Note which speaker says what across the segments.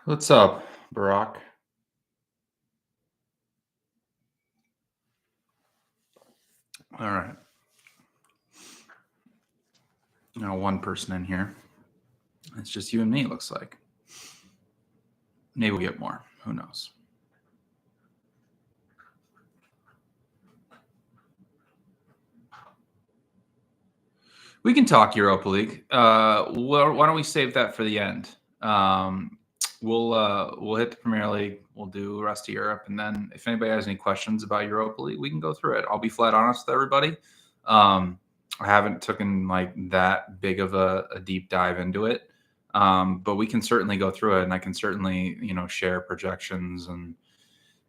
Speaker 1: What's up, Barack? All right. Now one person in here. It's just you and me, it looks like. Maybe we'll get more. Who knows? We can talk Europa League. Why don't we save that for the end? We'll hit the Premier League. We'll do the rest of Europe, and then if anybody has any questions about Europa League, we can go through it. I'll be flat honest with everybody. I haven't taken like that big of a deep dive into it, but we can certainly go through it, and I can certainly share projections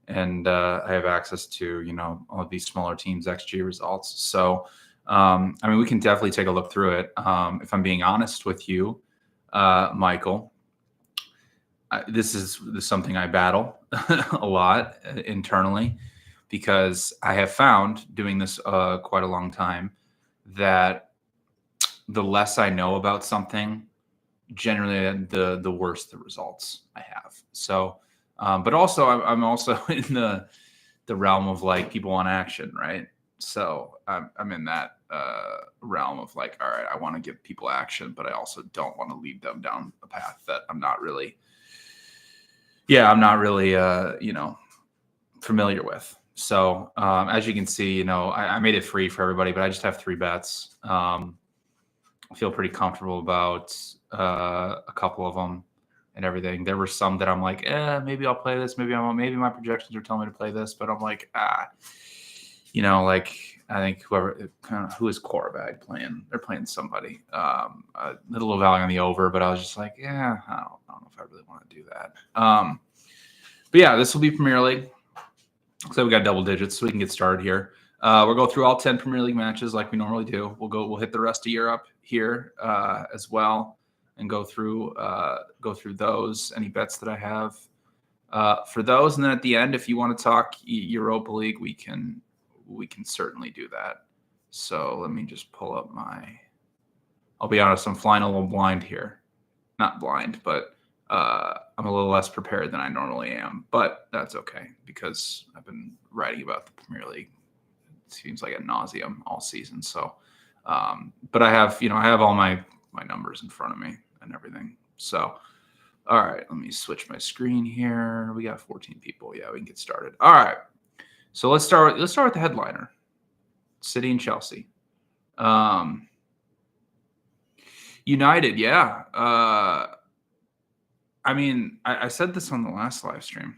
Speaker 1: and I have access to all of these smaller teams' XG results. So. We can definitely take a look through it. If I'm being honest with you, Michael, this is something I battle a lot internally because I have found doing this quite a long time that the less I know about something, generally the worse the results I have. So, but also I'm also in the realm of like people want action, right? So I'm in that realm of like, all right, I want to give people action, but I also don't want to lead them down a path that I'm not really familiar with. So as you can see, I made it free for everybody, but I just have 3 bets. I feel pretty comfortable about a couple of them and everything. There were some that I'm like, maybe I'll play this. Maybe maybe my projections are telling me to play this, but I'm like, I think who is Korbag playing? They're playing somebody. A little value on the over, but I was just like, yeah, I don't know if I really want to do that. But yeah, this will be Premier League. Looks like we got double digits, so we can get started here. We'll go through all 10 Premier League matches like we normally do. We'll hit the rest of Europe here as well, and go through those. Any bets that I have for those, and then at the end, if you want to talk Europa League, we can certainly do that. So let me just pull up I'll be honest, I'm flying a little blind here. Not blind, but I'm a little less prepared than I normally am. But that's okay because I've been writing about the Premier League. It seems like ad nauseum all season. So, but I have all my numbers in front of me and everything. So, all right, let me switch my screen here. We got 14 people. Yeah, we can get started. All right. So let's start with the headliner, City and Chelsea. United, yeah. I said this on the last live stream.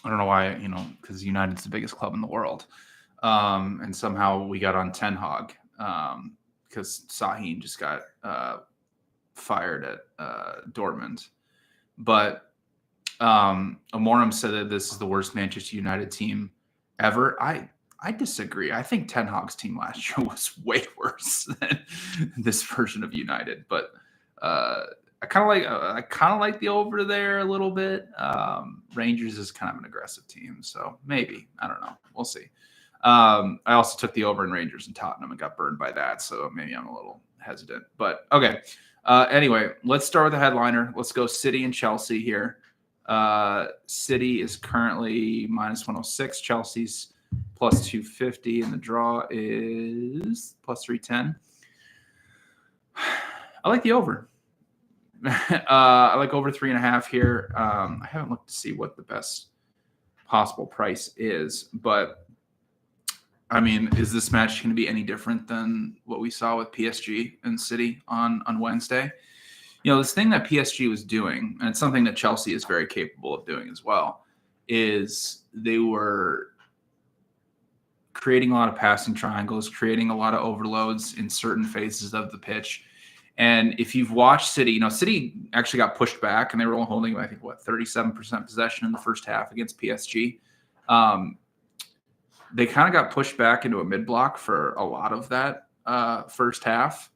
Speaker 1: I don't know why, because United's the biggest club in the world. And somehow we got on Ten Hag because Sahin just got fired at Dortmund. But Amorim said that this is the worst Manchester United team ever. I disagree. I think Ten Hag's team last year was way worse than this version of United. But I kind of like the over there a little bit. Rangers is kind of an aggressive team, so maybe, I don't know. We'll see. I also took the over in Rangers and Tottenham and got burned by that, so maybe I'm a little hesitant. But okay. Anyway, let's start with the headliner. Let's go City and Chelsea here. City is currently minus 106. Chelsea's plus 250, and the draw is plus 310. I like the over. I like over 3.5 here. I haven't looked to see what the best possible price is, but is this match going to be any different than what we saw with PSG and City on Wednesday? This thing that PSG was doing, and it's something that Chelsea is very capable of doing as well, is they were creating a lot of passing triangles, creating a lot of overloads in certain phases of the pitch. And if you've watched City, City actually got pushed back, and they were only holding, 37% possession in the first half against PSG. They kind of got pushed back into a mid-block for a lot of that first half.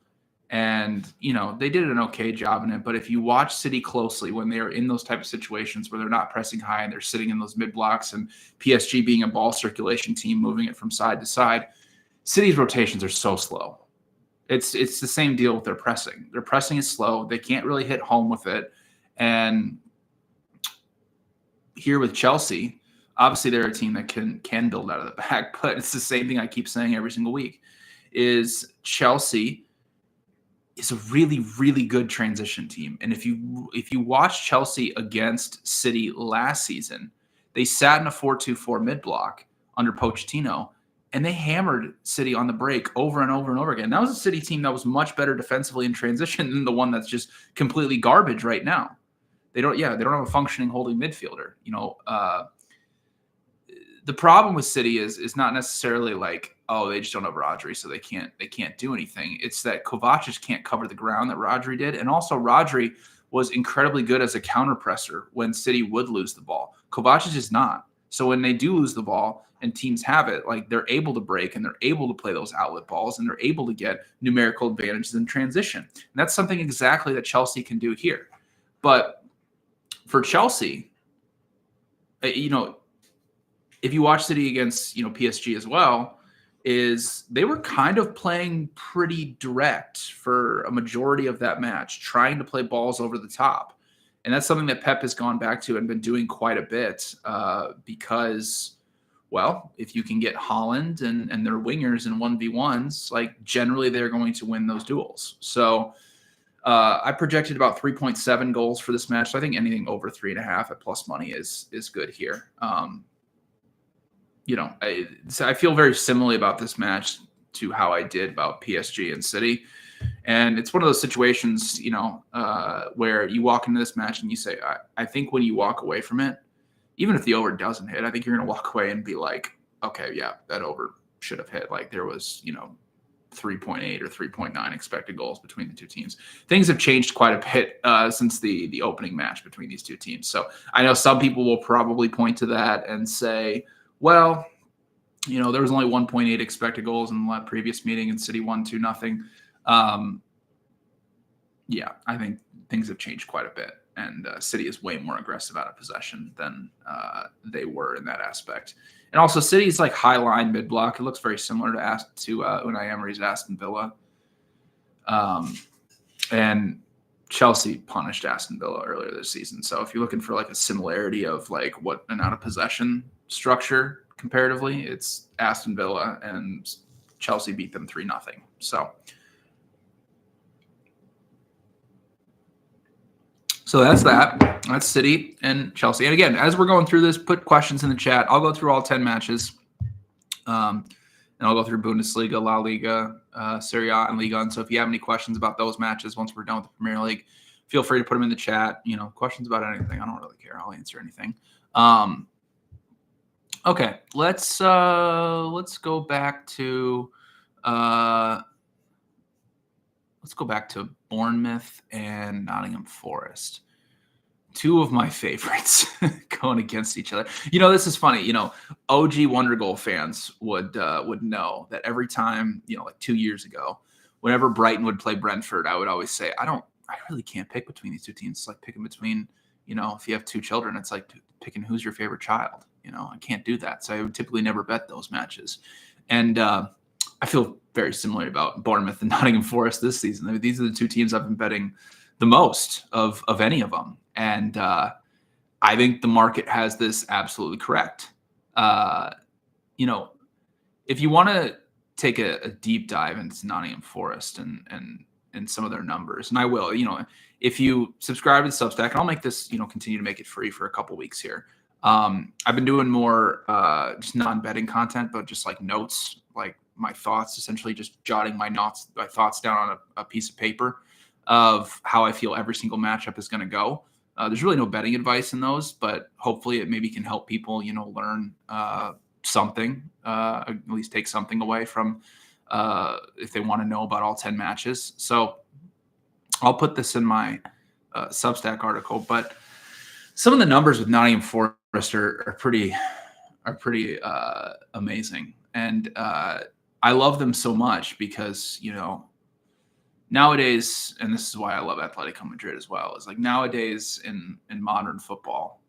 Speaker 1: And, they did an okay job in it. But if you watch City closely when they are in those type of situations where they're not pressing high and they're sitting in those mid-blocks, and PSG being a ball circulation team, moving it from side to side, City's rotations are so slow. It's the same deal with their pressing. Their pressing is slow. They can't really hit home with it. And here with Chelsea, obviously they're a team that can build out of the back, but it's the same thing I keep saying every single week, is Chelsea is a really, really good transition team. And if you watch Chelsea against City last season, they sat in a 4-2-4 mid-block under Pochettino, and they hammered City on the break over and over and over again. That was a City team that was much better defensively in transition than the one that's just completely garbage right now. They don't have a functioning holding midfielder. The problem with City is not necessarily like, oh, they just don't have Rodri, so they can't do anything. It's that Kovacic can't cover the ground that Rodri did, and also Rodri was incredibly good as a counter presser when City would lose the ball. Kovacic is not. So when they do lose the ball and teams have it, like, they're able to break and they're able to play those outlet balls and they're able to get numerical advantages in transition. And that's something exactly that Chelsea can do here. But for Chelsea, if you watch City against, PSG as well, is they were kind of playing pretty direct for a majority of that match, trying to play balls over the top. And that's something that Pep has gone back to and been doing quite a bit because, well, if you can get Haaland and their wingers in 1v1s, like, generally they're going to win those duels. So I projected about 3.7 goals for this match. So I think anything over 3.5 at plus money is good here. I feel very similarly about this match to how I did about PSG and City. And it's one of those situations, where you walk into this match and you say, I think when you walk away from it, even if the over doesn't hit, I think you're going to walk away and be like, okay, yeah, that over should have hit. Like, there was, 3.8 or 3.9 expected goals between the two teams. Things have changed quite a bit since the opening match between these two teams. So I know some people will probably point to that and say, well, there was only 1.8 expected goals in the previous meeting and City won 2-0. Yeah, I think things have changed quite a bit, and City is way more aggressive out of possession than they were in that aspect. And also, City's like high line mid block. It looks very similar to Unai Emery's Aston Villa. And Chelsea punished Aston Villa earlier this season. So if you're looking for like a similarity of like what an out of possession structure comparatively, it's Aston Villa, and Chelsea beat them 3-0. So that's that. That's City and Chelsea. And again, as we're going through this, put questions in the chat. I'll go through all 10 matches. And I'll go through Bundesliga, La Liga, Serie A, and Liga. And so if you have any questions about those matches once we're done with the Premier League, feel free to put them in the chat. Questions about anything. I don't really care. I'll answer anything. Okay, let's go back to Bournemouth and Nottingham Forest. Two of my favorites going against each other. This is funny. OG Wonder Goal fans would know that every time, like 2 years ago, whenever Brighton would play Brentford, I would always say, I really can't pick between these two teams. It's like picking between, if you have two children, it's like picking who's your favorite child. I can't do that. So I would typically never bet those matches. And I feel very similar about Bournemouth and Nottingham Forest this season. I mean, these are the two teams I've been betting the most of any of them. And I think the market has this absolutely correct. If you want to take a deep dive into Nottingham Forest and some of their numbers, and I will, if you subscribe to the Substack, and I'll make this, continue to make it free for a couple weeks here. I've been doing more just non-betting content, but just like notes, like my thoughts, essentially just jotting my thoughts down on a piece of paper of how I feel every single matchup is going to go. There's really no betting advice in those, but hopefully it maybe can help people, learn something, at least take something away from if they want to know about all 10 matches. So I'll put this in my Substack article, but some of the numbers with Nottingham Forest are pretty amazing. And I love them so much because, nowadays, and this is why I love Atletico Madrid as well, is like nowadays in modern football,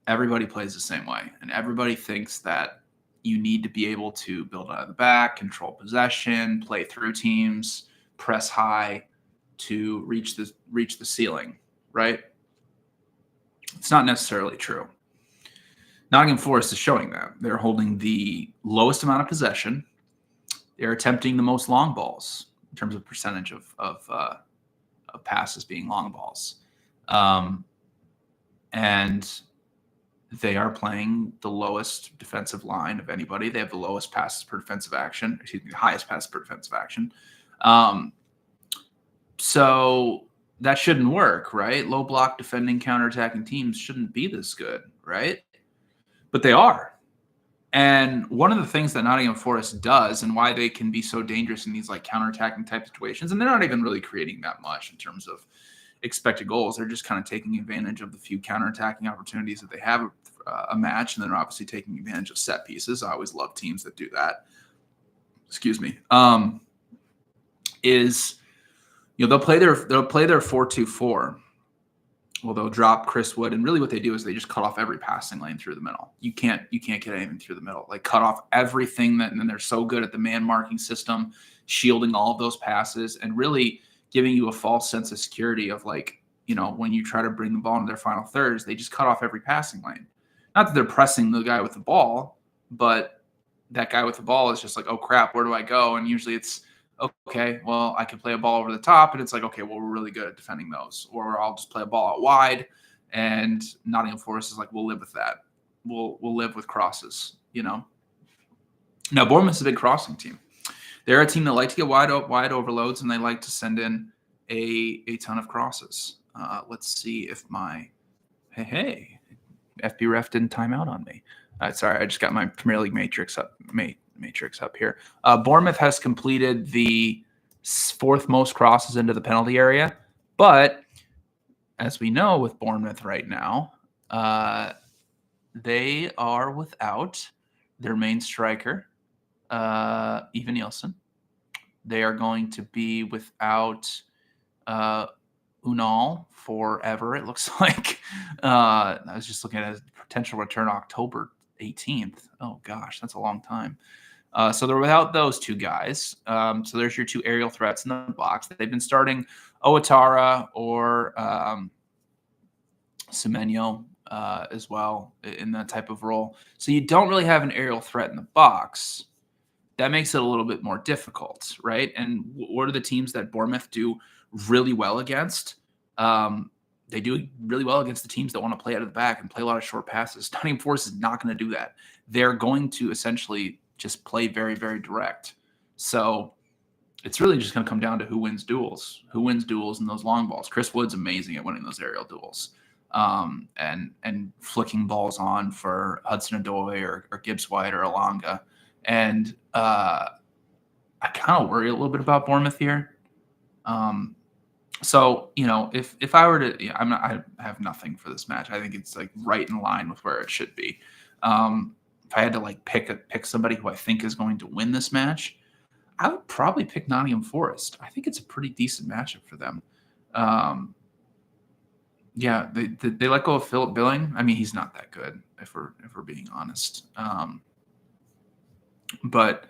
Speaker 1: everybody plays the same way. And everybody thinks that you need to be able to build out of the back, control possession, play through teams, press high to reach the ceiling, right? It's not necessarily true. Nottingham Forest is showing that. They're holding the lowest amount of possession. They're attempting the most long balls in terms of percentage of passes being long balls. And they are playing the lowest defensive line of anybody. They have the lowest passes per defensive action, the highest passes per defensive action. So that shouldn't work, right? Low block defending, counterattacking teams shouldn't be this good, right? But they are. And one of the things that Nottingham Forest does and why they can be so dangerous in these like counterattacking type situations, and they're not even really creating that much in terms of expected goals. They're just kind of taking advantage of the few counterattacking opportunities that they have a match, and then they're obviously taking advantage of set pieces. I always love teams that do that. Excuse me. They'll play their 4-2-4. Well, they'll drop Chris Wood, and really what they do is they just cut off every passing lane through the middle. You can't get anything through the middle. Like cut off everything and then they're so good at the man marking system, shielding all of those passes, and really giving you a false sense of security of like, when you try to bring the ball into their final thirds, they just cut off every passing lane. Not that they're pressing the guy with the ball, but that guy with the ball is just like, oh crap, where do I go? And usually it's, okay, well, I can play a ball over the top, and it's like, okay, well, we're really good at defending those. Or I'll just play a ball out wide, and Nottingham Forest is like, we'll live with that. We'll live with crosses, Now, Bournemouth is a big crossing team. They're a team that like to get wide overloads, and they like to send in a ton of crosses. Let's see if my FB ref didn't time out on me. Sorry, I just got my Premier League matrix up here. Bournemouth has completed the fourth most crosses into the penalty area, but as we know with Bournemouth right now, they are without their main striker, Ivan Nielsen. They are going to be without Unal forever, it looks like. I was just looking at a potential return October 18th. Oh, gosh, that's a long time. So they're without those two guys. So there's your two aerial threats in the box. They've been starting Ouattara or Semenyo as well in that type of role. So you don't really have an aerial threat in the box. That makes it a little bit more difficult, right? And what are the teams that Bournemouth do really well against? They do really well against the teams that want to play out of the back and play a lot of short passes. Nottingham Forest is not going to do that. They're going to essentially just play very, very direct. So it's really just going to come down to who wins duels in those long balls. Chris Wood's amazing at winning those aerial duels and flicking balls on for Hudson-Odoi or Gibbs White or Alanga. And I kind of worry a little bit about Bournemouth here. So, if I were to, I have nothing for this match. I think it's like right in line with where it should be. If I had to like pick somebody who I think is going to win this match, I would probably pick Nottingham Forest. I think it's a pretty decent matchup for them. Yeah, they let go of Philip Billing. I mean, he's not that good if we're being honest. But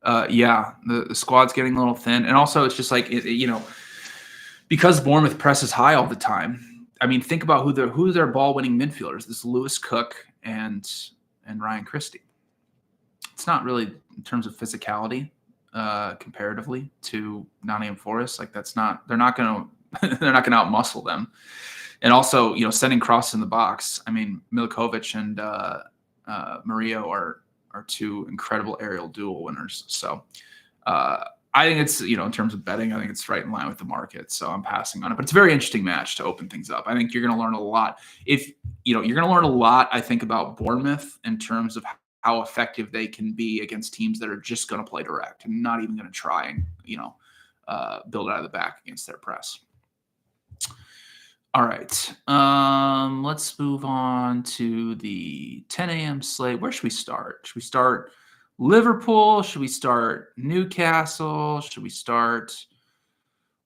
Speaker 1: the squad's getting a little thin, and also it's just like because Bournemouth presses high all the time. I mean, think about who their ball winning midfielders. This Lewis Cook and Ryan Christie. It's not really in terms of physicality comparatively to Nottingham Forest. Like they're not going to outmuscle them. And also, sending crosses in the box. I mean, Milikovic and Murillo are two incredible aerial duel winners. So I think it's, in terms of betting, I think it's right in line with the market. So I'm passing on it. But it's a very interesting match to open things up. I think you're going to learn a lot. You're going to learn a lot, I think, about Bournemouth in terms of how effective they can be against teams that are just going to play direct and not even going to try and, build out of the back against their press. All right. Let's move on to the 10 a.m. slate. Where should we start? Should we start Liverpool? Should we start Newcastle? Should we start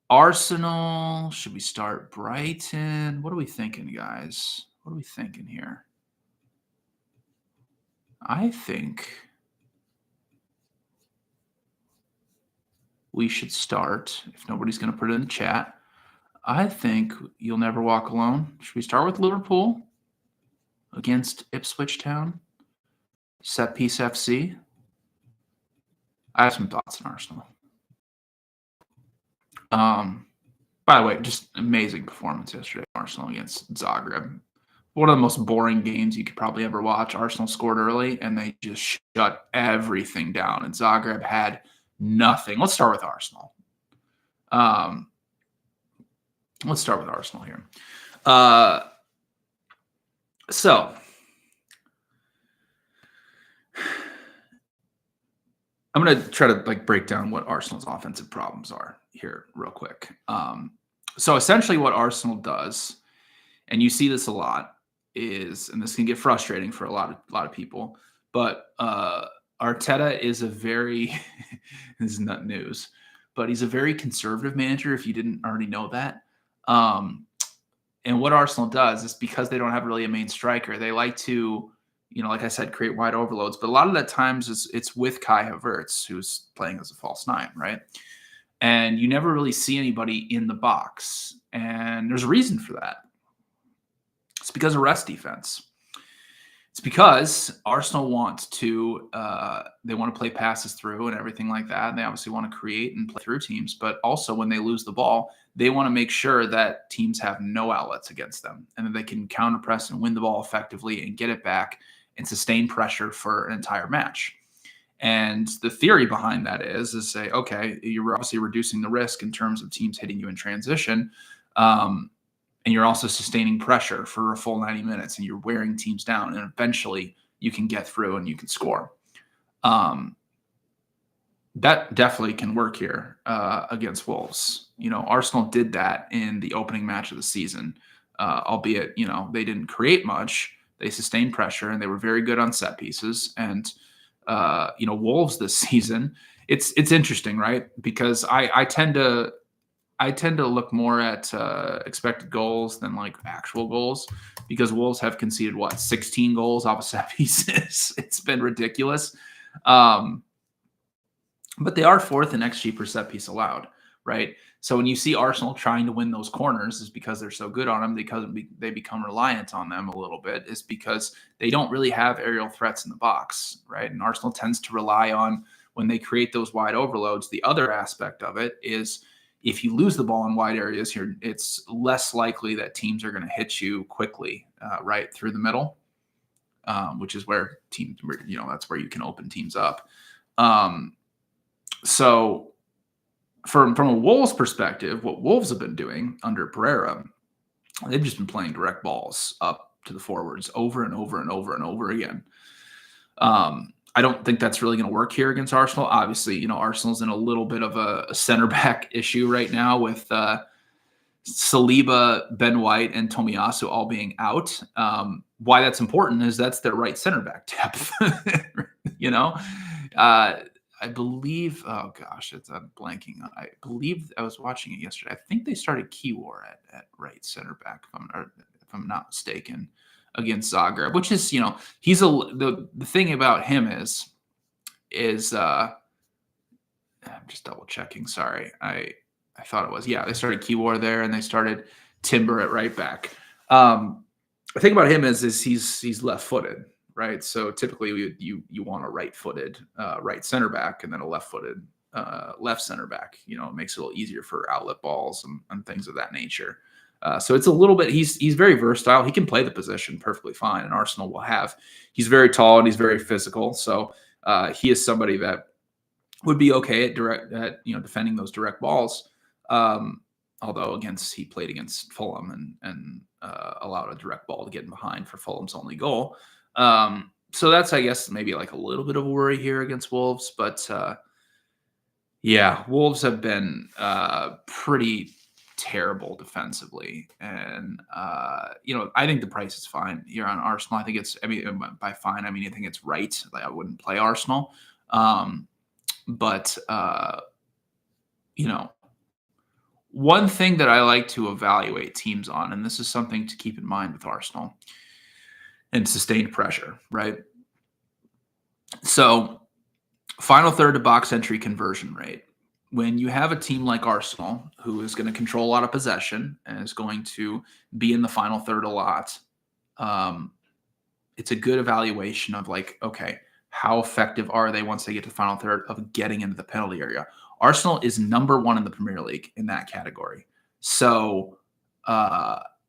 Speaker 1: Arsenal? Should we start Brighton? What are we thinking, guys? What are we thinking here? I think we should start, if nobody's going to put it in the chat, I think You'll Never Walk Alone. Should we start with Liverpool? against Ipswich Town. Set piece FC. I have some thoughts on Arsenal. By the way, just amazing performance yesterday. Arsenal against Zagreb. One of the most boring games you could probably ever watch. Arsenal scored early, and they just shut everything down. And Zagreb had nothing. Let's start with Arsenal. Let's start with Arsenal here. So I'm going to try to break down what Arsenal's offensive problems are here real quick. So essentially what Arsenal does, and you see this a lot, is, and this can get frustrating for a lot of people, but Arteta is a very, this is not news, but he's a very conservative manager if you didn't already know that. And what Arsenal does is, because they don't have really a main striker, they like to, like I said, create wide overloads. But a lot of that times it's with Kai Havertz, who's playing as a false nine, right? And you never really see anybody in the box. And there's a reason for that. It's because of rest defense. It's because Arsenal want to, they want to play passes through and everything like that. And they obviously want to create and play through teams. But also when they lose the ball, they want to make sure that teams have no outlets against them and that they can counter press and win the ball effectively and get it back and sustain pressure for an entire match. And the theory behind that is say, okay, you're obviously reducing the risk in terms of teams hitting you in transition. And you're also sustaining pressure for a full 90 minutes, and you're wearing teams down, and eventually you can get through and you can score. That definitely can work here against Wolves. Arsenal did that in the opening match of the season, albeit, they didn't create much. They sustained pressure, and they were very good on set pieces. And, Wolves this season, it's interesting, right? Because I tend to look more at expected goals than actual goals, because Wolves have conceded 16 goals off of set pieces. It's been ridiculous. But they are fourth in XG per set piece allowed, right? So when you see Arsenal trying to win those corners, is because they're so good on them, because they become reliant on them a little bit, is because they don't really have aerial threats in the box, right? And Arsenal tends to rely on, when they create those wide overloads, the other aspect of it is, if you lose the ball in wide areas here, it's less likely that teams are going to hit you quickly right through the middle, which is where teams, that's where you can open teams up. So from a Wolves perspective, what Wolves have been doing under Pereira, they've just been playing direct balls up to the forwards over and over and over and over again. I don't think that's really going to work here against Arsenal. Obviously, Arsenal's in a little bit of a center back issue right now with Saliba, Ben White, and Tomiyasu all being out. Why that's important is that's their right center back depth. I believe, oh gosh, I'm blanking. I believe I was watching it yesterday. I think they started Kiwor at right center back, if I'm not mistaken, against Zagreb, which is, he's the thing about him is I'm just double checking. Sorry. I thought it was, they started Kiwor there, and they started Timber at right back. The thing about him is he's left footed, right? So typically you want a right-footed right center back, and then a left-footed left center back. It makes it a little easier for outlet balls and things of that nature. So it's a little bit, he's very versatile. He can play the position perfectly fine, and Arsenal will have. He's very tall and he's very physical. So he is somebody that would be okay at defending those direct balls. Although he played against Fulham and allowed a direct ball to get in behind for Fulham's only goal. So that's, I guess, maybe a little bit of a worry here against Wolves. But Wolves have been pretty terrible defensively. And, I think the price is fine here on Arsenal. I think by fine, I think it's right. I wouldn't play Arsenal. But one thing that I like to evaluate teams on, and this is something to keep in mind with Arsenal, and sustained pressure, right? So final third to box entry conversion rate. When you have a team like Arsenal, who is going to control a lot of possession and is going to be in the final third a lot, it's a good evaluation of like, okay, how effective are they once they get to the final third of getting into the penalty area? Arsenal is number 1 in the Premier League in that category. So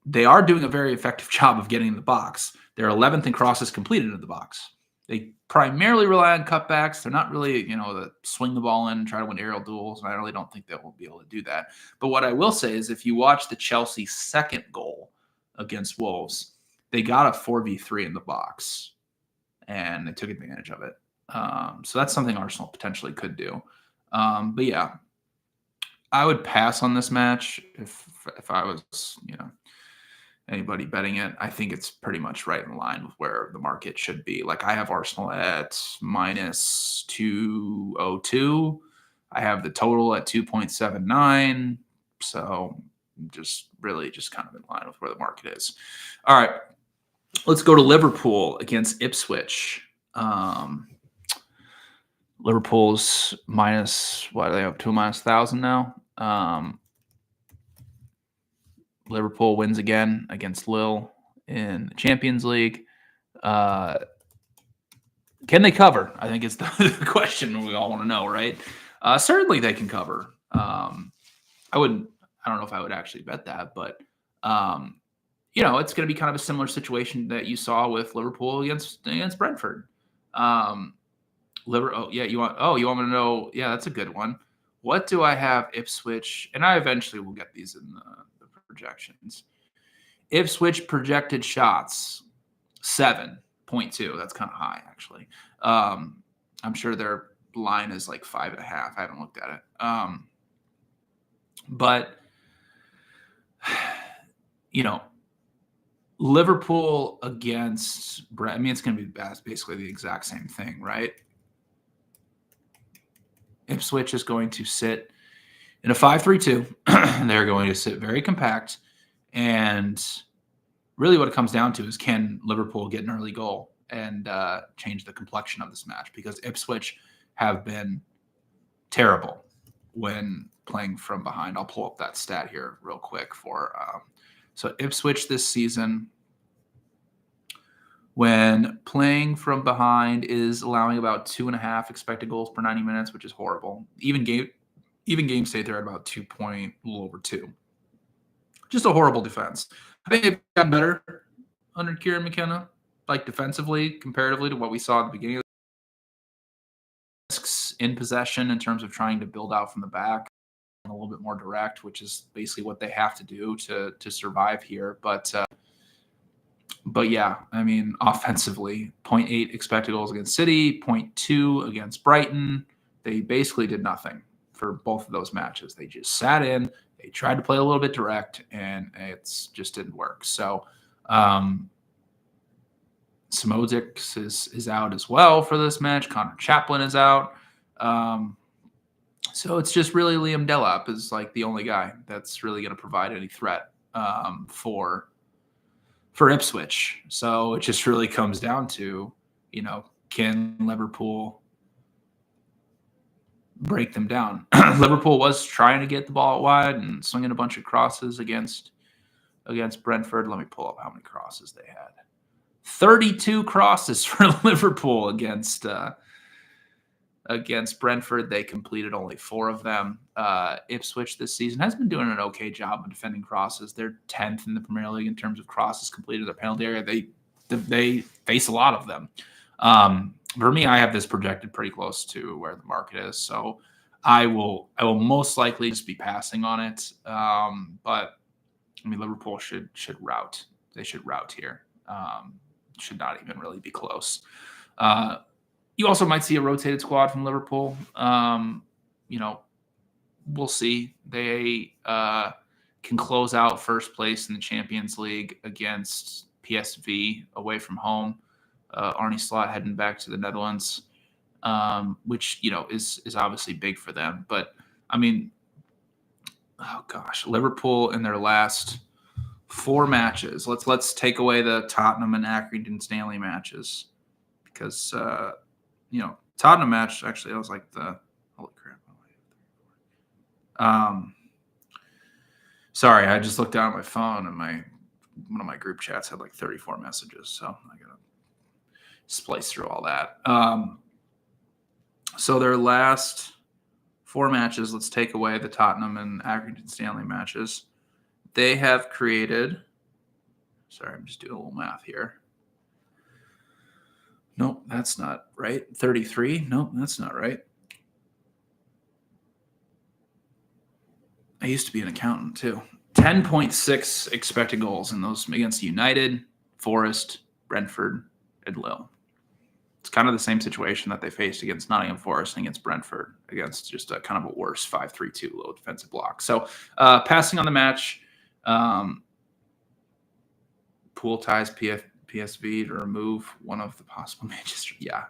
Speaker 1: they are doing a very effective job of getting in the box. They're 11th in crosses completed into the box. They primarily rely on cutbacks. They're not really, to swing the ball in and try to win aerial duels, and I really don't think they will be able to do that. But what I will say is if you watch the Chelsea second goal against Wolves, they got a 4v3 in the box, and they took advantage of it. So that's something Arsenal potentially could do. But yeah, I would pass on this match if I was, anybody betting it. I think it's pretty much right in line with where the market should be. Like I have Arsenal at minus 202. I have the total at 2.79. So just kind of in line with where the market is. All right. Let's go to Liverpool against Ipswich. Liverpool's minus, what are they up to? Minus 1,000 now. Liverpool wins again against Lille in the Champions League. Can they cover? I think it's the question we all want to know, right? Certainly they can cover. I don't know if I would actually bet that, but it's going to be kind of a similar situation that you saw with Liverpool against Brentford. You want me to know? Yeah, that's a good one. What do I have Ipswich? And I eventually will get these in the projections. Ipswich projected shots 7.2. That's kind of high, actually. I'm sure their line is like 5.5. I haven't looked at it. But Liverpool against Brent. I mean, it's going to be basically the exact same thing, right? Ipswich is going to sit in a 5-3-2. They're going to sit very compact. And really what it comes down to is can Liverpool get an early goal and change the complexion of this match? Because Ipswich have been terrible when playing from behind. I'll pull up that stat here real quick so Ipswich this season, when playing from behind, is allowing about 2.5 expected goals per 90 minutes, which is horrible. Even game state, they're at about a little over 2. Just a horrible defense. I think they've gotten better under Kieran McKenna, like defensively, comparatively to what we saw at the beginning of the risks in possession in terms of trying to build out from the back and a little bit more direct, which is basically what they have to do to survive here. But yeah, I mean, offensively, 0.8 expected goals against City, 0.2 against Brighton. They basically did nothing for both of those matches. They just sat in. They tried to play a little bit direct, and it just didn't work. So Simodzic is out as well for this match. Connor Chaplin is out. So it's just really Liam Delap is like the only guy that's really going to provide any threat for Ipswich. So it just really comes down to, can Liverpool break them down? Liverpool was trying to get the ball out wide and swinging a bunch of crosses against Brentford. Let me pull up how many crosses they had. 32 crosses for Liverpool against Brentford. They completed only 4 of them. Ipswich this season has been doing an okay job of defending crosses. They're 10th in the Premier League in terms of crosses completed in their penalty area. They face a lot of them. For me, I have this projected pretty close to where the market is, so I will most likely just be passing on it. But I mean, Liverpool should rout. They should rout here. Should not even really be close. You also might see a rotated squad from Liverpool. We'll see. They can close out first place in the Champions League against PSV away from home. Arne Slot heading back to the Netherlands, which is obviously big for them. But I mean, oh gosh, Liverpool in their last 4 matches. Let's take away the Tottenham and Accrington Stanley matches, because Tottenham match actually I was like holy crap. Sorry, I just looked down at my phone and one of my group chats had like 34 messages, so I gotta splice through all that. So their last 4 matches, let's take away the Tottenham and Accrington Stanley matches. They have created, sorry, I'm just doing a little math here. Nope, that's not right. 33. Nope, that's not right. I used to be an accountant too. 10.6 expected goals in those against United, Forest, Brentford, and Lille. It's kind of the same situation that they faced against Nottingham Forest and against Brentford, against just a kind of a worse 5-3-2 low defensive block. So passing on the match, Pool ties PSV to remove one of the possible Manchester. Yeah,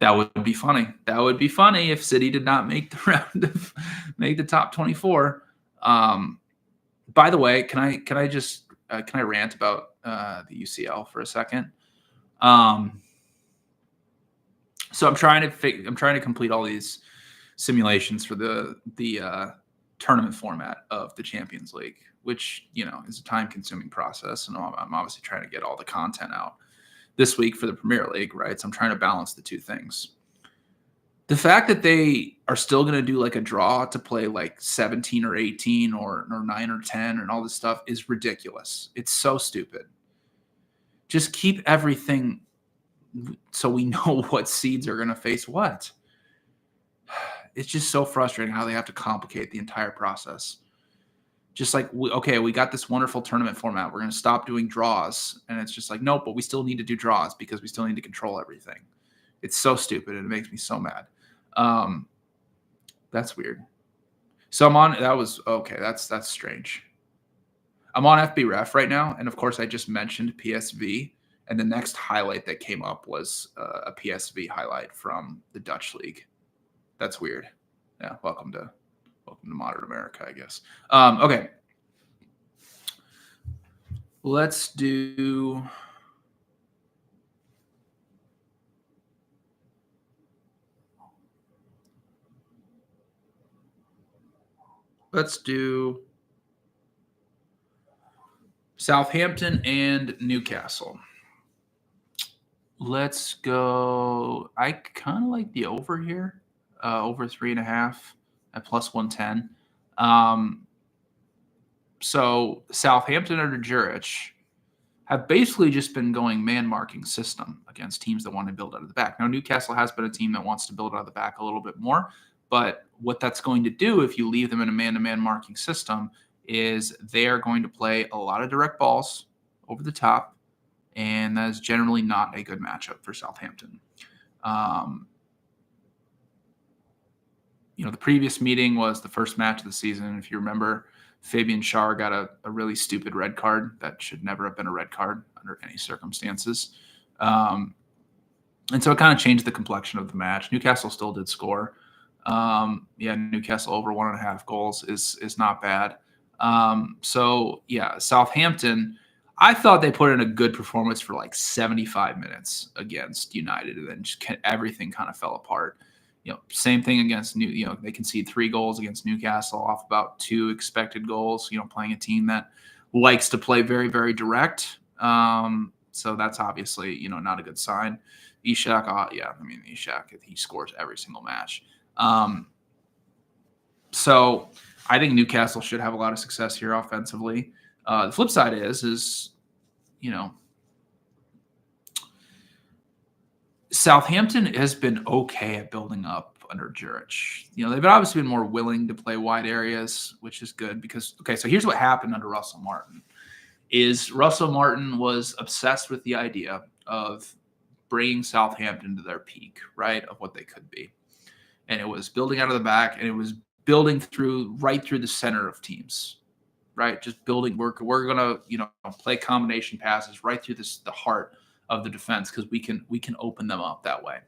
Speaker 1: that would be funny. That would be funny if City did not make the round of make the top 24. By the way, can I rant about the UCL for a second? So I'm trying to complete all these simulations for the tournament format of the Champions League, which, is a time-consuming process, and I'm obviously trying to get all the content out this week for the Premier League, right? So I'm trying to balance the two things. The fact that they are still going to do like a draw to play like 17 or 18 or 9 or 10 and all this stuff is ridiculous. It's so stupid. Just keep everything so we know what seeds are going to face what. It's just so frustrating how they have to complicate the entire process. Just like, we got this wonderful tournament format. We're going to stop doing draws. And it's just like, nope, but we still need to do draws because we still need to control everything. It's so stupid, and it makes me so mad. That's weird. So I'm on, that's strange. I'm on FB Ref right now. And of course, I just mentioned PSV. And the next highlight that came up was a PSV highlight from the Dutch League. That's weird. Yeah, welcome to modern America, I guess. Okay. Let's do Southampton and Newcastle. Let's go. I kind of like the over here, over 3.5 at plus 110. So Southampton under Juric have basically just been going man-marking system against teams that want to build out of the back. Now, Newcastle has been a team that wants to build out of the back a little bit more, but what that's going to do if you leave them in a man-to-man marking system is they are going to play a lot of direct balls over the top, and that is generally not a good matchup for Southampton. The previous meeting was the first match of the season. If you remember, Fabian Schär got a really stupid red card that should never have been a red card under any circumstances. And so it kind of changed the complexion of the match. Newcastle still did score. Newcastle over 1.5 goals is not bad. Southampton, I thought they put in a good performance for like 75 minutes against United, and then just everything kind of fell apart. Same thing against they concede 3 goals against Newcastle off about 2 expected goals, playing a team that likes to play very, very direct. So that's obviously, not a good sign. Ishak, Ishak, he scores every single match. So I think Newcastle should have a lot of success here offensively. The flip side is Southampton has been okay at building up under Juric. They've obviously been more willing to play wide areas, which is good because, so here's what happened under Russell Martin. Russell Martin was obsessed with the idea of bringing Southampton to their peak, right, of what they could be. And it was building out of the back, and it was building right through the center of teams, right? Just building. We're going to, play combination passes right through the heart of the defense because we can open them up that way.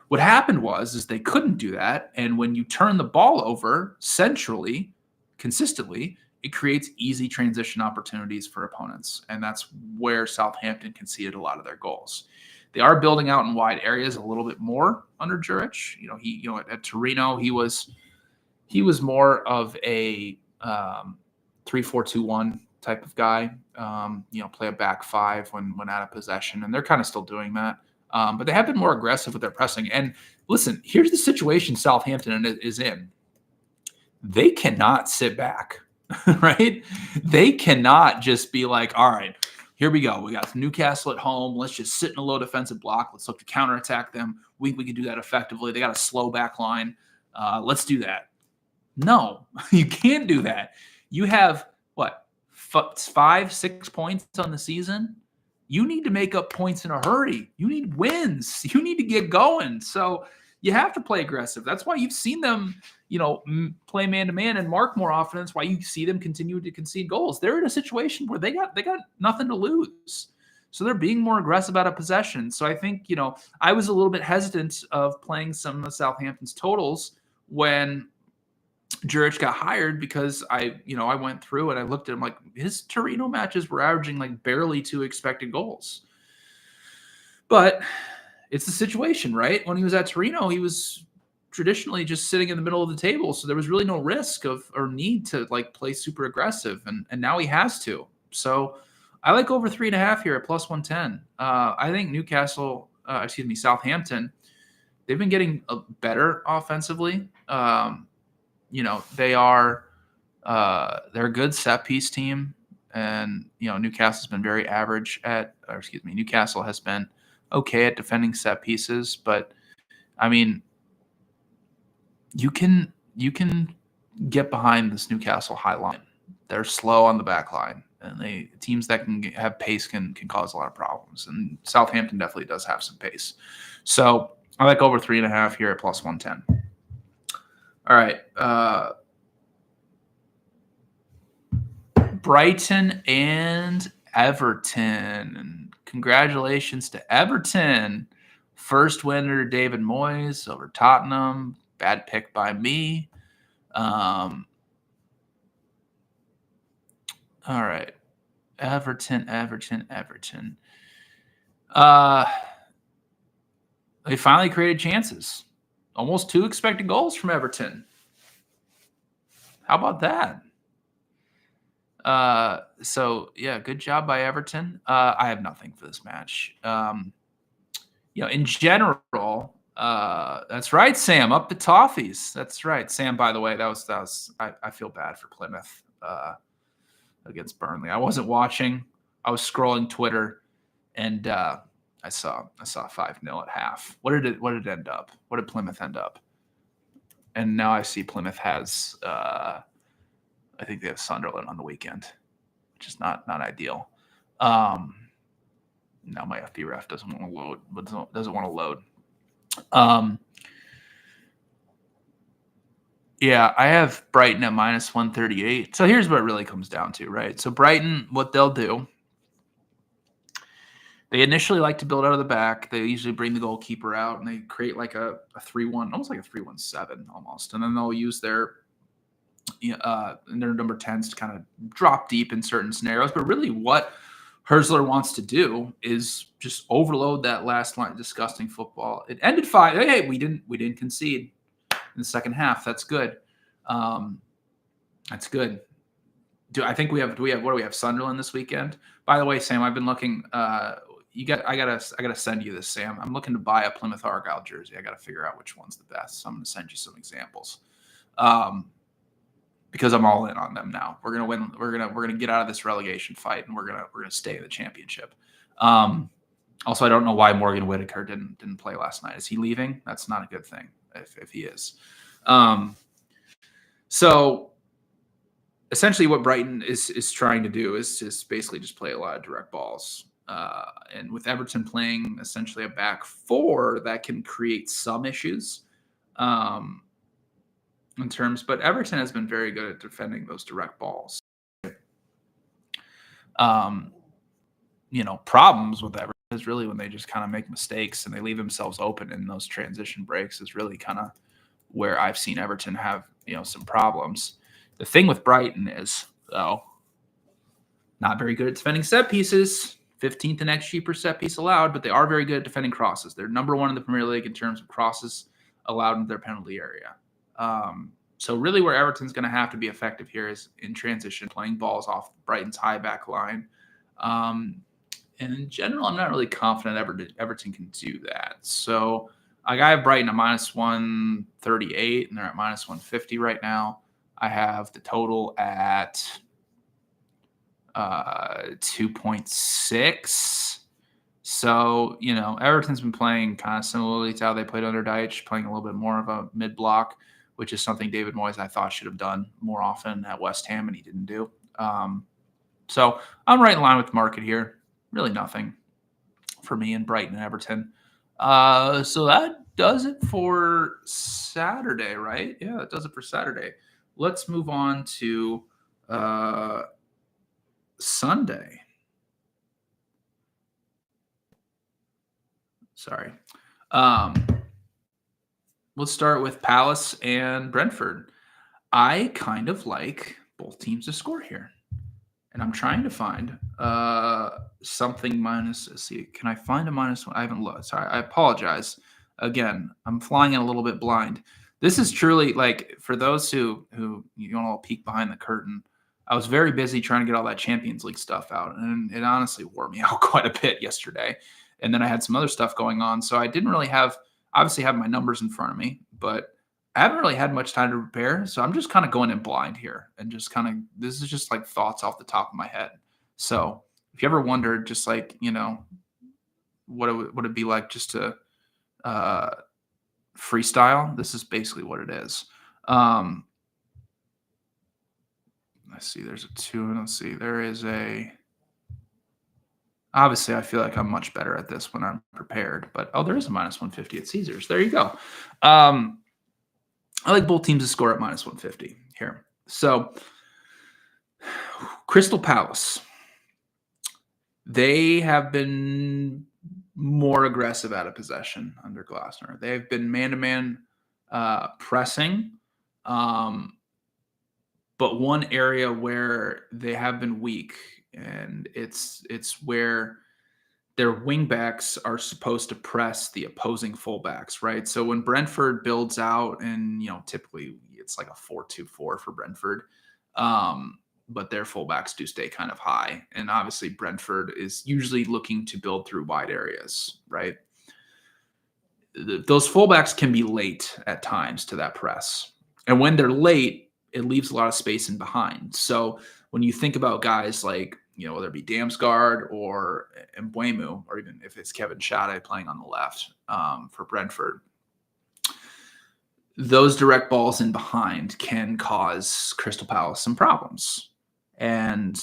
Speaker 1: What happened was they couldn't do that, and when you turn the ball over centrally, consistently, it creates easy transition opportunities for opponents, and that's where Southampton conceded a lot of their goals. They are building out in wide areas a little bit more under Juric. At Torino, he was more of a 3-4-2-1 type of guy. Play a back 5 when out of possession, and they're kind of still doing that. But they have been more aggressive with their pressing. And listen, here's the situation Southampton is in. They cannot sit back, right? They cannot just be like, all right, here we go. We got Newcastle at home. Let's just sit in a low defensive block. Let's look to counterattack them. We can do that effectively. They got a slow back line. Let's do that. No, you can't do that. You have, what, 5-6 points on the season? You need to make up points in a hurry. You need wins. You need to get going. So you have to play aggressive. That's why you've seen them, play man-to-man and mark more often. That's why you see them continue to concede goals. They're in a situation where they got nothing to lose. So they're being more aggressive out of possession. So I think, I was a little bit hesitant of playing some of Southampton's totals when Jurich got hired, because I went through and I looked at him, like, his Torino matches were averaging like barely 2 expected goals. But it's the situation, right? When he was at Torino, he was traditionally just sitting in the middle of the table. So there was really no risk or need to like play super aggressive. And now he has to. So I like over 3.5 here at +110. I think Southampton, they've been getting better offensively. They're a good set piece team, and Newcastle's been very average Newcastle has been okay at defending set pieces, but I mean, you can get behind this Newcastle high line. They're slow on the back line, and teams that can have pace can cause a lot of problems, and Southampton definitely does have some pace. So I like over 3.5 here at +110. All right. Brighton and Everton. Congratulations to Everton. First win under David Moyes over Tottenham. Bad pick by me. All right. Everton. They finally created chances. Almost 2 expected goals from Everton. How about that? Good job by Everton. I have nothing for this match. In general, that's right, Sam, up the toffees. That's right, Sam. By the way, that was. I feel bad for Plymouth against Burnley. I wasn't watching. I was scrolling Twitter, and I saw 5-0 at half. What did it end up? What did Plymouth end up? And now I see Plymouth has. I think they have Sunderland on the weekend, which is not ideal. Now my FBref doesn't want to load. I have Brighton at -138. So here's what it really comes down to, right? So Brighton, what they'll do, they initially like to build out of the back. They usually bring the goalkeeper out and they create like a 3-1, almost like a 3-1-7 almost. And then they'll use their number 10s to kind of drop deep in certain scenarios. But really what Herzler wants to do is just overload that last line. Disgusting football. It ended 5. Hey, we didn't concede in the second half. That's good. That's good. Do we have Sunderland this weekend? By the way, Sam, I've been looking. I gotta send you this, Sam. I'm looking to buy a Plymouth Argyle jersey. I gotta figure out which one's the best. So I'm gonna send you some examples. Because I'm all in on them now. We're gonna win. We're gonna get out of this relegation fight, and we're gonna stay in the championship. Also, I don't know why Morgan Whittaker didn't play last night. Is he leaving? That's not a good thing if he is. So essentially, what Brighton is trying to do is just basically just play a lot of direct balls. And with Everton playing essentially a back 4, that can create some issues. But Everton has been very good at defending those direct balls. Problems with Everton is really when they just kind of make mistakes and they leave themselves open in those transition breaks is really kind of where I've seen Everton have, some problems. The thing with Brighton is, though, not very good at defending set pieces. 15th in XG per set piece allowed, but they are very good at defending crosses. They're number 1 in the Premier League in terms of crosses allowed in their penalty area. So really where Everton's going to have to be effective here is in transition, playing balls off Brighton's high back line. And in general, I'm not really confident Everton can do that. So I have Brighton at minus 138, and they're at minus 150 right now. I have the total at 2.6. So, Everton's been playing kind of similarly to how they played under Deitch, playing a little bit more of a mid-block, which is something David Moyes, I thought, should have done more often at West Ham, and he didn't do. So I'm right in line with the market here. Really nothing for me in Brighton and Everton. So that does it for Saturday, right? Yeah, that does it for Saturday. Let's move on to Sunday. Sorry. Let's start with Palace and Brentford. I kind of like both teams to score here. And I'm trying to find something minus. Let's see, can I find a minus one? I haven't looked. Sorry, I apologize. Again, I'm flying in a little bit blind. This is truly like for those who you want to peek behind the curtain. I was very busy trying to get all that Champions League stuff out, and it honestly wore me out quite a bit yesterday. And then I had some other stuff going on, so I didn't really obviously have my numbers in front of me, but I haven't really had much time to prepare, so I'm just kind of going in blind here and just this is just like thoughts off the top of my head. So if you ever wondered, just like, what it would it be like just to freestyle, this is basically what it is. Let's see, there's a 2, and let's see, there is obviously I feel like I'm much better at this when I'm prepared, but there is a minus 150 at Caesars. There you go. I like both teams to score at minus 150 here. So, Crystal Palace, they have been more aggressive out of possession under Glasner. They've been man-to-man pressing, but one area where they have been weak, and it's where their wingbacks are supposed to press the opposing fullbacks, right? So when Brentford builds out, and typically it's like a 4-2-4 for Brentford, but their fullbacks do stay kind of high, and obviously Brentford is usually looking to build through wide areas, right? Those fullbacks can be late at times to that press, and when they're late, it leaves a lot of space in behind. So when you think about guys like, whether it be Damsgaard or Mbeumo, or even if it's Kevin Schade playing on the left for Brentford, those direct balls in behind can cause Crystal Palace some problems. And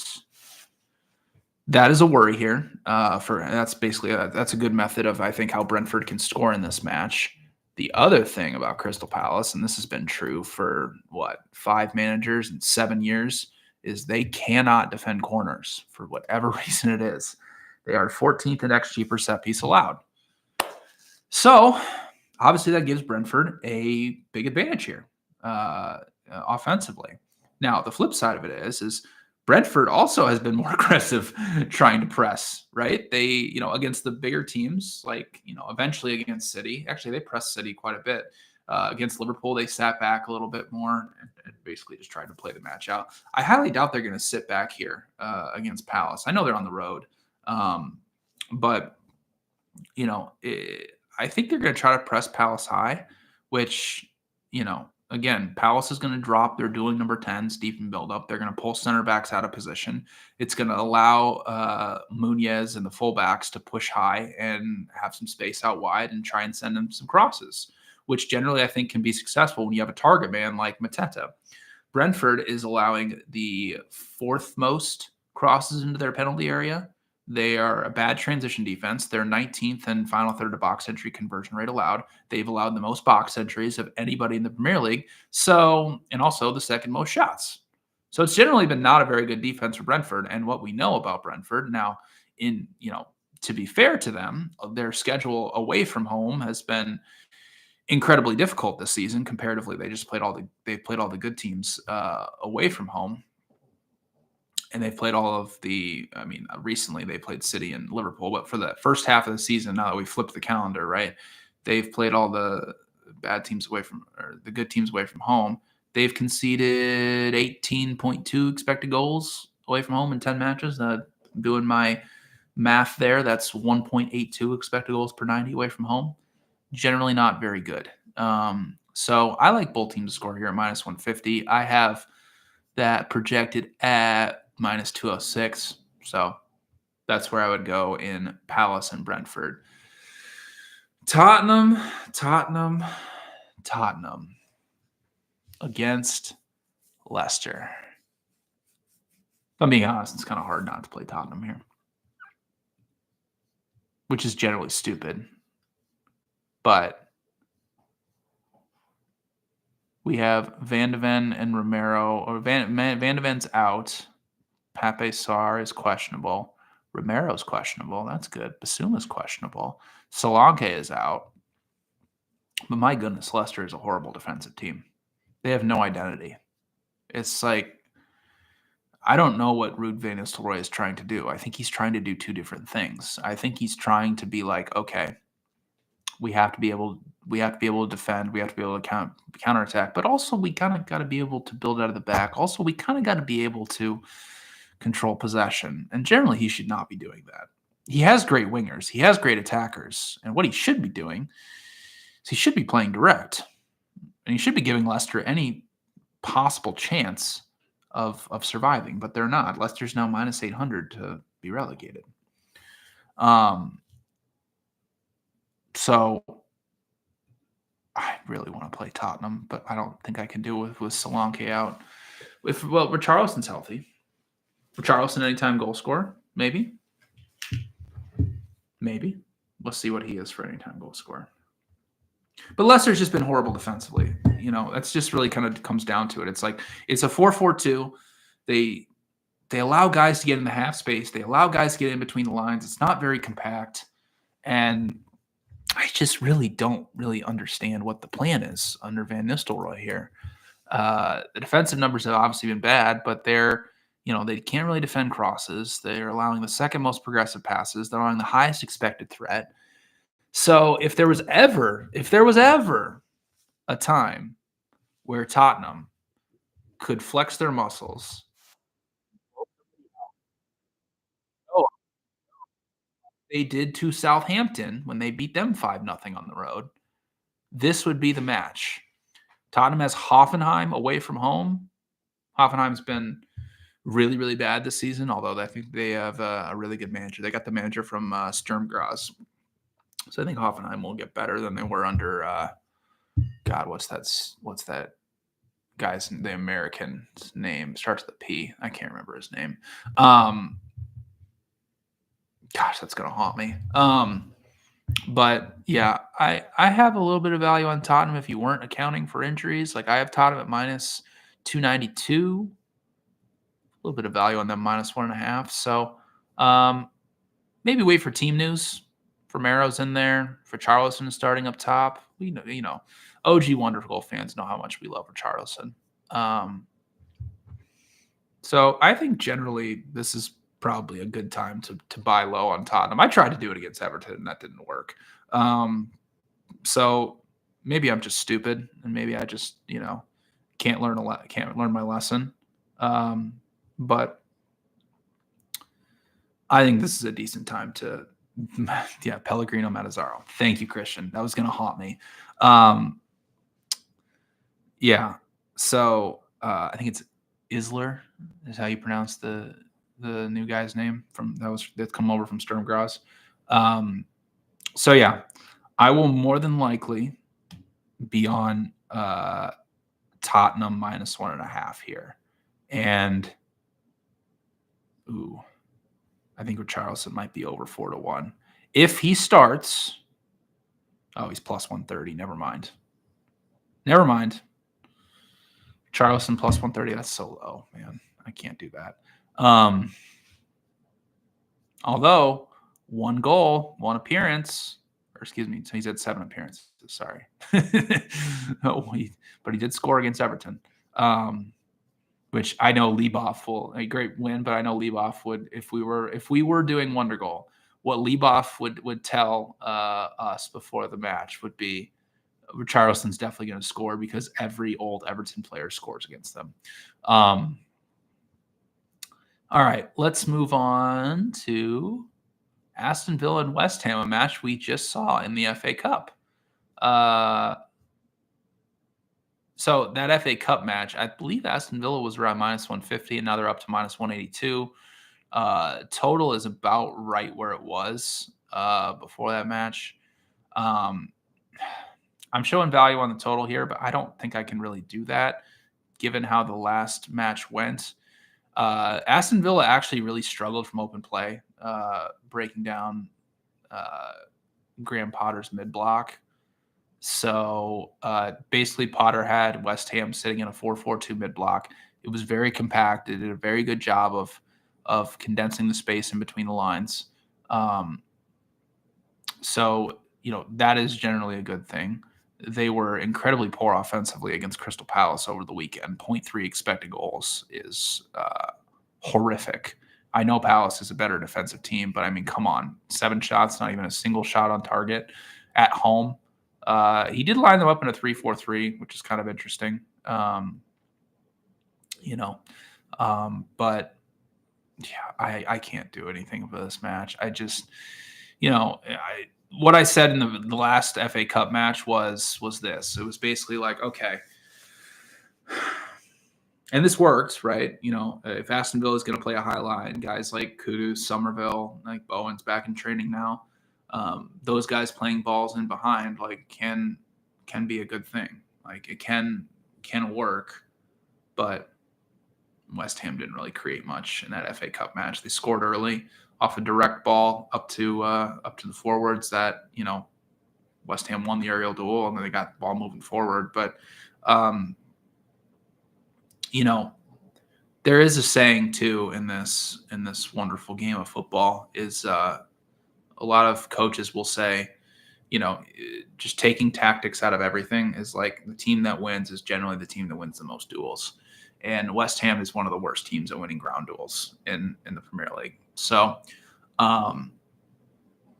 Speaker 1: that is a worry here. That's basically that's a good method of, I think, how Brentford can score in this match. The other thing about Crystal Palace, and this has been true for 5 managers in 7 years, is they cannot defend corners for whatever reason it is. They are 14th in XG per set piece allowed. So obviously that gives Brentford a big advantage here offensively. Now, the flip side of it is Brentford also has been more aggressive trying to press, right? They, against the bigger teams, like, eventually against City. Actually, they pressed City quite a bit. Against Liverpool, they sat back a little bit more and basically just tried to play the match out. I highly doubt they're going to sit back here against Palace. I know they're on the road, but I think they're going to try to press Palace high, which, again, Palace is going to drop their dueling number 10s deep in build-up. They're going to pull center backs out of position. It's going to allow Muñez and the fullbacks to push high and have some space out wide and try and send them some crosses, which generally I think can be successful when you have a target man like Mateta. Brentford is allowing the 4th most crosses into their penalty area. They are a bad transition defense. They're 19th and final third of box entry conversion rate allowed. They've allowed the most box entries of anybody in the Premier League. So, and also the 2nd most shots. So it's generally been not a very good defense for Brentford. And what we know about Brentford now, to be fair to them, their schedule away from home has been incredibly difficult this season. Comparatively, they played all the good teams away from home. And they've played recently they played City and Liverpool, but for the first half of the season, now that we flipped the calendar, right, they've played all the bad teams away from, or the good teams away from home. They've conceded 18.2 expected goals away from home in 10 matches. Doing my Math there, that's 1.82 expected goals per 90 away from home. Generally not very good. So I like both teams to score here at minus 150. I have that projected at minus 206. So that's where I would go in Palace and Brentford. Tottenham against Leicester. If I'm being honest, it's kind of hard not to play Tottenham here, which is generally stupid. But we have Van de Ven and Romero, or Van de Ven's out. Pape Sarr is questionable. Romero's questionable. That's good. Basuma's questionable. Solanke is out. But my goodness, Leicester is a horrible defensive team. They have no identity. It's like, I don't know what Ruud van Nistelrooy is trying to do. I think he's trying to do two different things. I think he's trying to be like, okay, we have to be able to defend. We have to be able to counterattack. But also, we kind of got to be able to build out of the back. Also, we kind of got to be able to control possession. And generally, he should not be doing that. He has great wingers. He has great attackers. And what he should be doing is he should be playing direct. And he should be giving Leicester any possible chance of surviving. But they're not. Leicester's now minus 800 to be relegated. So I really want to play Tottenham, but I don't think I can do it with Solanke out. Richarlison's healthy. Richarlison anytime goal scorer, maybe. Let's see what he is for anytime goal scorer. But Leicester's just been horrible defensively. That's just really kind of comes down to it. It's like it's a 4-4-2. They allow guys to get in the half space. They allow guys to get in between the lines. It's not very compact. And I just really don't understand what the plan is under Van Nistelrooy here. The defensive numbers have obviously been bad, but they can't really defend crosses. They're allowing the second most progressive passes. They're allowing the highest expected threat. So if there was ever a time where Tottenham could flex their muscles, they did to Southampton when they beat them 5-0 on the road, this would be the match. Tottenham has Hoffenheim away from home. Hoffenheim's been really, really bad this season, although I think they have a really good manager. They got the manager from Sturm Graz. So I think Hoffenheim will get better than they were under what's that guy's, the American's name? Starts with a P. I can't remember his name. That's gonna haunt me. But yeah, I have a little bit of value on Tottenham if you weren't accounting for injuries. Like I have Tottenham at minus 292. A little bit of value on them minus 1.5. So maybe wait for team news. Romero's in there. Richarlison is starting up top. We know, OG Wonderful fans know how much we love Richarlison. So I think generally this is probably a good time to buy low on Tottenham. I tried to do it against Everton and that didn't work. So maybe I'm just stupid and maybe I just can't learn my lesson. But I think this is a decent time to. Yeah, Pellegrino Matazzaro. Thank you, Christian. That was going to haunt me. Yeah. So I think it's Isler is how you pronounce the new guy's name that's come over from Sturm Graz. So yeah, I will more than likely be on Tottenham minus 1.5 here, and I think Richarlison might be over 4-1. If he starts, he's plus 130. Never mind. Richarlison plus 130. That's so low, man. I can't do that. Although 1 goal, 1 appearance, or excuse me, so he's had 7 appearances. Sorry, but he did score against Everton. Which I know Lieboff will a great win, but I know Lieboff would if we were doing Wonder Goal, what Lieboff would tell us before the match would be Richarlison's definitely going to score because every old Everton player scores against them. All right, let's move on to Aston Villa and West Ham, a match we just saw in the FA Cup. So that FA Cup match, I believe Aston Villa was around -150, and now they're up to -182. Total is about right where it was before that match. I'm showing value on the total here, but I don't think I can really do that given how the last match went. Aston Villa actually really struggled from open play, breaking down Graham Potter's mid-block. So basically Potter had West Ham sitting in a 4-4-2 mid-block. It was very compact. It did a very good job of condensing the space in between the lines. So, that is generally a good thing. They were incredibly poor offensively against Crystal Palace over the weekend. 0.3 expected goals is horrific. I know Palace is a better defensive team, but I mean, come on. 7 shots, not even a single shot on target at home. He did line them up in a 3-4-3, which is kind of interesting. But yeah, I can't do anything for this match. I just, what I said in the last FA Cup match was this. It was basically like, okay, and this works, right? If Aston Villa is going to play a high line, guys like Kudus, Somerville, like Bowen's back in training now, those guys playing balls in behind, like can be a good thing. Like it can work, but West Ham didn't really create much in that FA Cup match. They scored early off a direct ball up to the forwards that, West Ham won the aerial duel, and then they got the ball moving forward. But, there is a saying too in this wonderful game of football is a lot of coaches will say, just taking tactics out of everything is like the team that wins is generally the team that wins the most duels. And West Ham is one of the worst teams at winning ground duels in the Premier League. So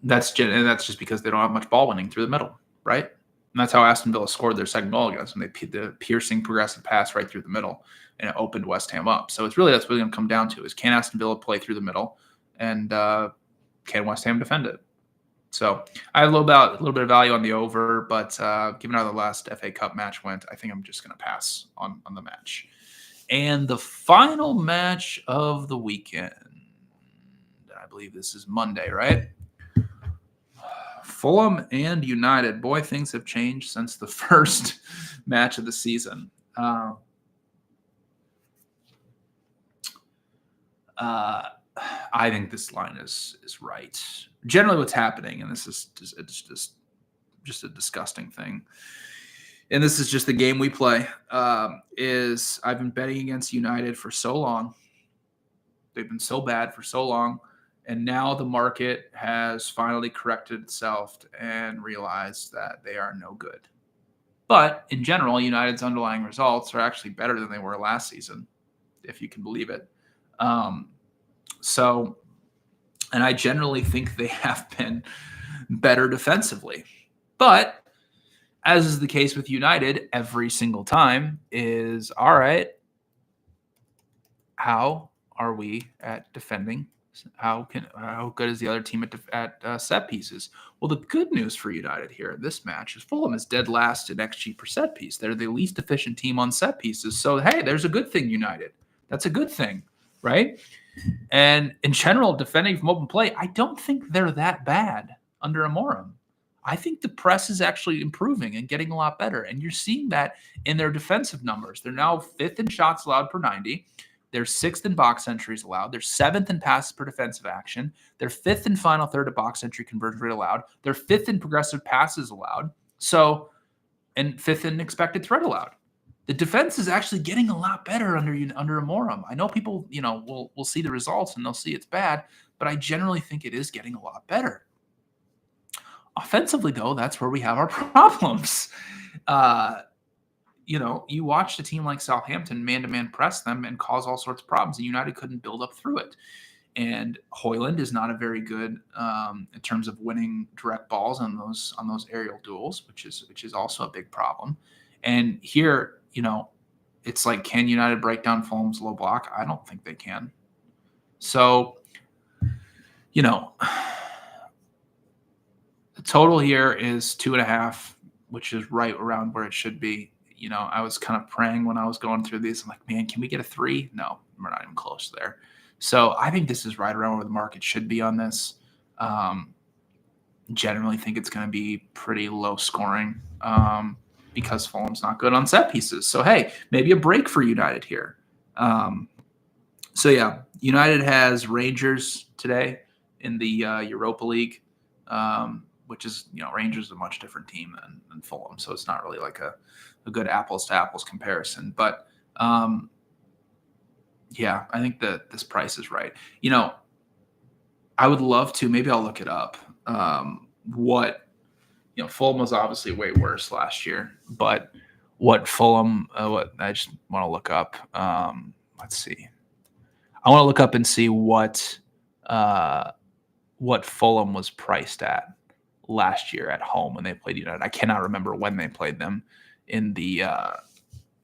Speaker 1: that's just because they don't have much ball winning through the middle, right? And that's how Aston Villa scored their second goal against them. The piercing progressive pass right through the middle, and it opened West Ham up. So that's what it's going to come down to is can Aston Villa play through the middle, and can West Ham defend it? So I have a little bit of value on the over, but given how the last FA Cup match went, I think I'm just going to pass on the match. And the final match of the weekend, I believe this is Monday, right? Fulham and United. Boy, things have changed since the first match of the season. I think this line is right. Generally what's happening, and this is just a disgusting thing, and this is just the game we play, is I've been betting against United for so long. They've been so bad for so long, and now the market has finally corrected itself and realized that they are no good. But in general, United's underlying results are actually better than they were last season, if you can believe it. And I generally think they have been better defensively. But as is the case with United every single time is, all right, how are we at defending? How good is the other team at set pieces? Well, the good news for United here in this match is Fulham is dead last in XG per set piece. They're the least efficient team on set pieces. So, hey, there's a good thing, United. That's a good thing, right? And in general, defending from open play, I don't think they're that bad under Amorim. I think the press is actually improving and getting a lot better. And you're seeing that in their defensive numbers. They're now 5th in shots allowed per 90. They're 6th in box entries allowed. They're 7th in passes per defensive action. They're 5th in final third of box entry conversion rate allowed. They're 5th in progressive passes allowed. And 5th in expected threat allowed. The defense is actually getting a lot better under Amorim. I know people, will see the results and they'll see it's bad, but I generally think it is getting a lot better. Offensively, though, that's where we have our problems. You watched a team like Southampton man-to-man press them and cause all sorts of problems, and United couldn't build up through it. And Højlund is not a very good in terms of winning direct balls on those aerial duels, which is also a big problem. And here, it's like, can United break down Fulham's low block? I don't think they can. So, The total here is 2.5, which is right around where it should be. I was kind of praying when I was going through these. I'm like, man, can we get a 3? No, we're not even close there. So I think this is right around where the market should be on this. Generally think it's going to be pretty low scoring because Fulham's not good on set pieces. So, hey, maybe a break for United here. So, yeah, United has Rangers today in the Europa League, which is, Rangers is a much different team than Fulham. So it's not really like a good apples to apples comparison. But, yeah, I think that this price is right. I would love to, maybe I'll look it up. Fulham was obviously way worse last year, but what Fulham, what I just want to look up. Let's see. I want to look up and see what Fulham was priced at last year at home when they played United. I cannot remember when they played them in the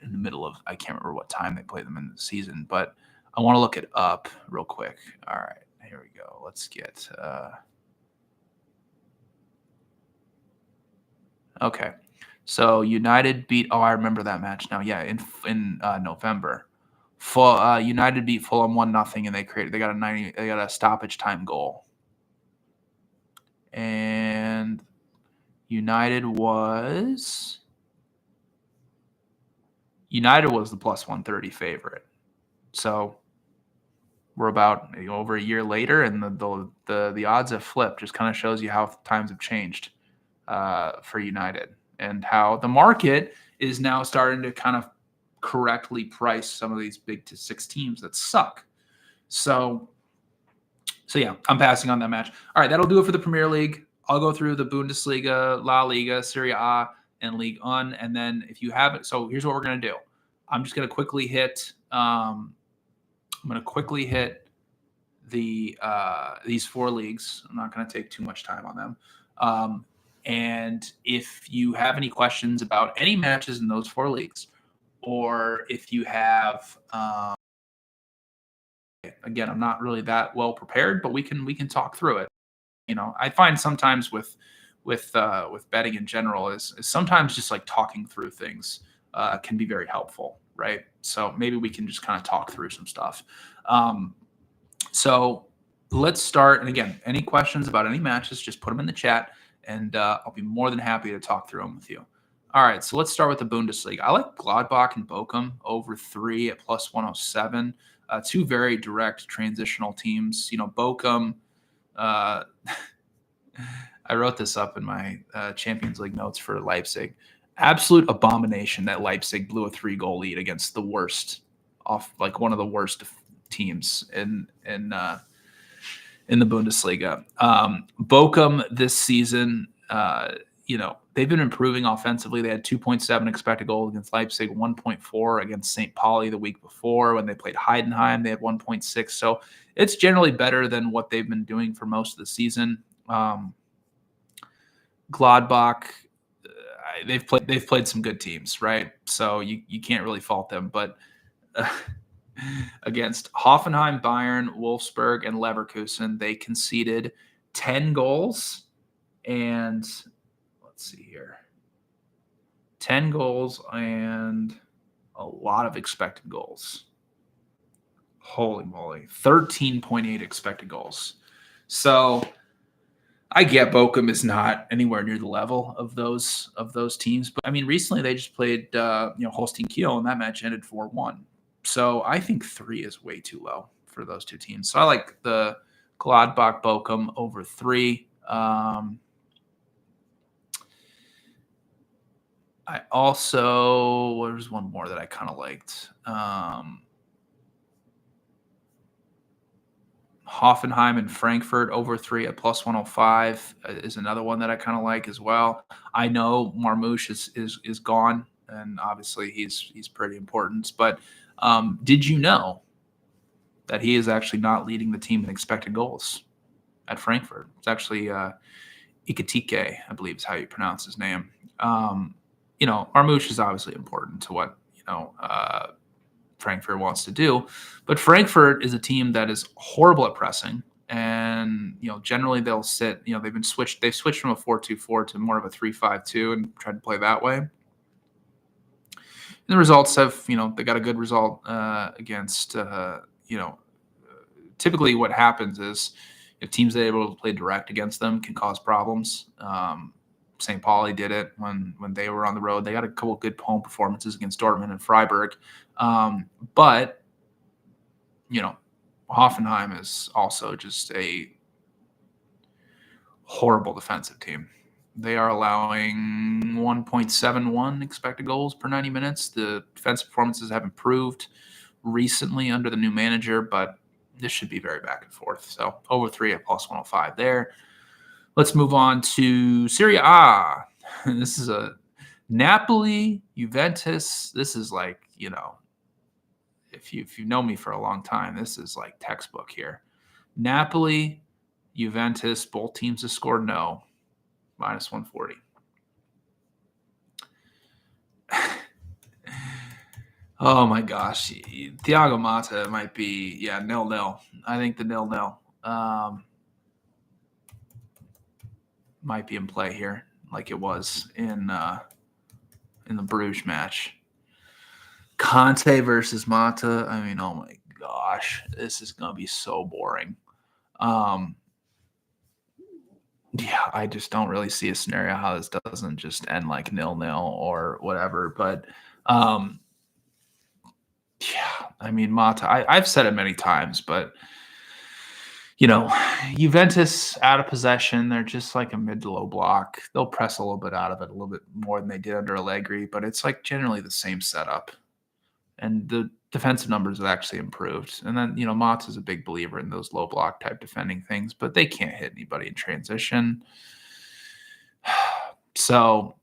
Speaker 1: middle of, I can't remember what time they played them in the season, but I want to look it up real quick. All right, here we go. Let's get okay. So United beat. Oh, I remember that match now. Yeah, in November, United beat Fulham 1-0, and they got a stoppage time goal, and United was the plus 130 favorite. So we're about over a year later, and the odds have flipped. Just kind of shows you how times have changed for United and how the market is now starting to kind of correctly price some of these big to 6 teams that suck. So yeah, I'm passing on that match. All right, that'll do it for the Premier League. I'll go through the Bundesliga, La Liga, Serie A, and Ligue 1. And then if you haven't, so here's what we're going to do. I'm just going to quickly hit these 4 leagues. I'm not going to take too much time on them. And if you have any questions about any matches in those 4 leagues, or if you have, again, I'm not really that well prepared, but we can talk through it. I find sometimes with betting in general is sometimes just like talking through things can be very helpful, right? So maybe we can just kind of talk through some stuff. So let's start. And again, any questions about any matches, just put them in the chat, and I'll be more than happy to talk through them with you. All right, so let's start with the Bundesliga. I like Gladbach and Bochum over 3 at plus 107. 2 very direct transitional teams. Bochum, I wrote this up in my Champions League notes for Leipzig. Absolute abomination that Leipzig blew a 3-goal lead against one of the worst teams in the Bundesliga. Bochum this season, they've been improving offensively. They had 2.7 expected goals against Leipzig, 1.4 against St. Pauli the week before. When they played Heidenheim, they had 1.6. So it's generally better than what they've been doing for most of the season. Gladbach, they've played some good teams, right? So you can't really fault them. But against Hoffenheim, Bayern, Wolfsburg, and Leverkusen, they conceded 10 goals and let's see here. 10 goals and a lot of expected goals. Holy moly. 13.8 expected goals. So I get Bochum is not anywhere near the level of those teams. But, recently they just played Holstein Kiel, and that match ended 4-1. So I think 3 is way too low for those 2 teams. So I like the Gladbach Bochum over 3. I also, there's one more that I kind of liked. Hoffenheim and Frankfurt over 3 at plus 105 is another one that I kind of like as well. I know Marmoush is gone, and obviously he's pretty important. But did you know that he is actually not leading the team in expected goals at Frankfurt? It's actually Ikitike, I believe is how you pronounce his name. Marmoush is obviously important to what Frankfurt wants to do, but Frankfurt is a team that is horrible at pressing. And, generally they'll sit, they've switched from a 4-2-4 to more of a 3-5-2 and tried to play that way. And the results have, they got a good result against, typically what happens is if teams that are able to play direct against them can cause problems. St. Pauli did it when they were on the road. They got a couple good home performances against Dortmund and Freiburg. But, Hoffenheim is also just a horrible defensive team. They are allowing 1.71 expected goals per 90 minutes. The defensive performances have improved recently under the new manager, but this should be very back and forth. So over 3 at plus 105 there. Let's move on to Serie A. This is a Napoli, Juventus. This is like, if you know me for a long time, this is like textbook here. Napoli, Juventus, both teams have scored no, minus 140. Oh my gosh. Thiago Motta might be, 0-0. I think the 0-0 might be in play here, like it was in the Bruges match. Conte versus Motta. I mean, oh my gosh, this is gonna be so boring. I just don't really see a scenario how this doesn't just end like 0-0 or whatever. But I mean, Motta. I've said it many times, but Juventus out of possession, they're just like a mid to low block. They'll press a little bit out of it, a little bit more than they did under Allegri, but it's like generally the same setup. And the defensive numbers have actually improved. And then, Motta's a big believer in those low block type defending things, but they can't hit anybody in transition. So,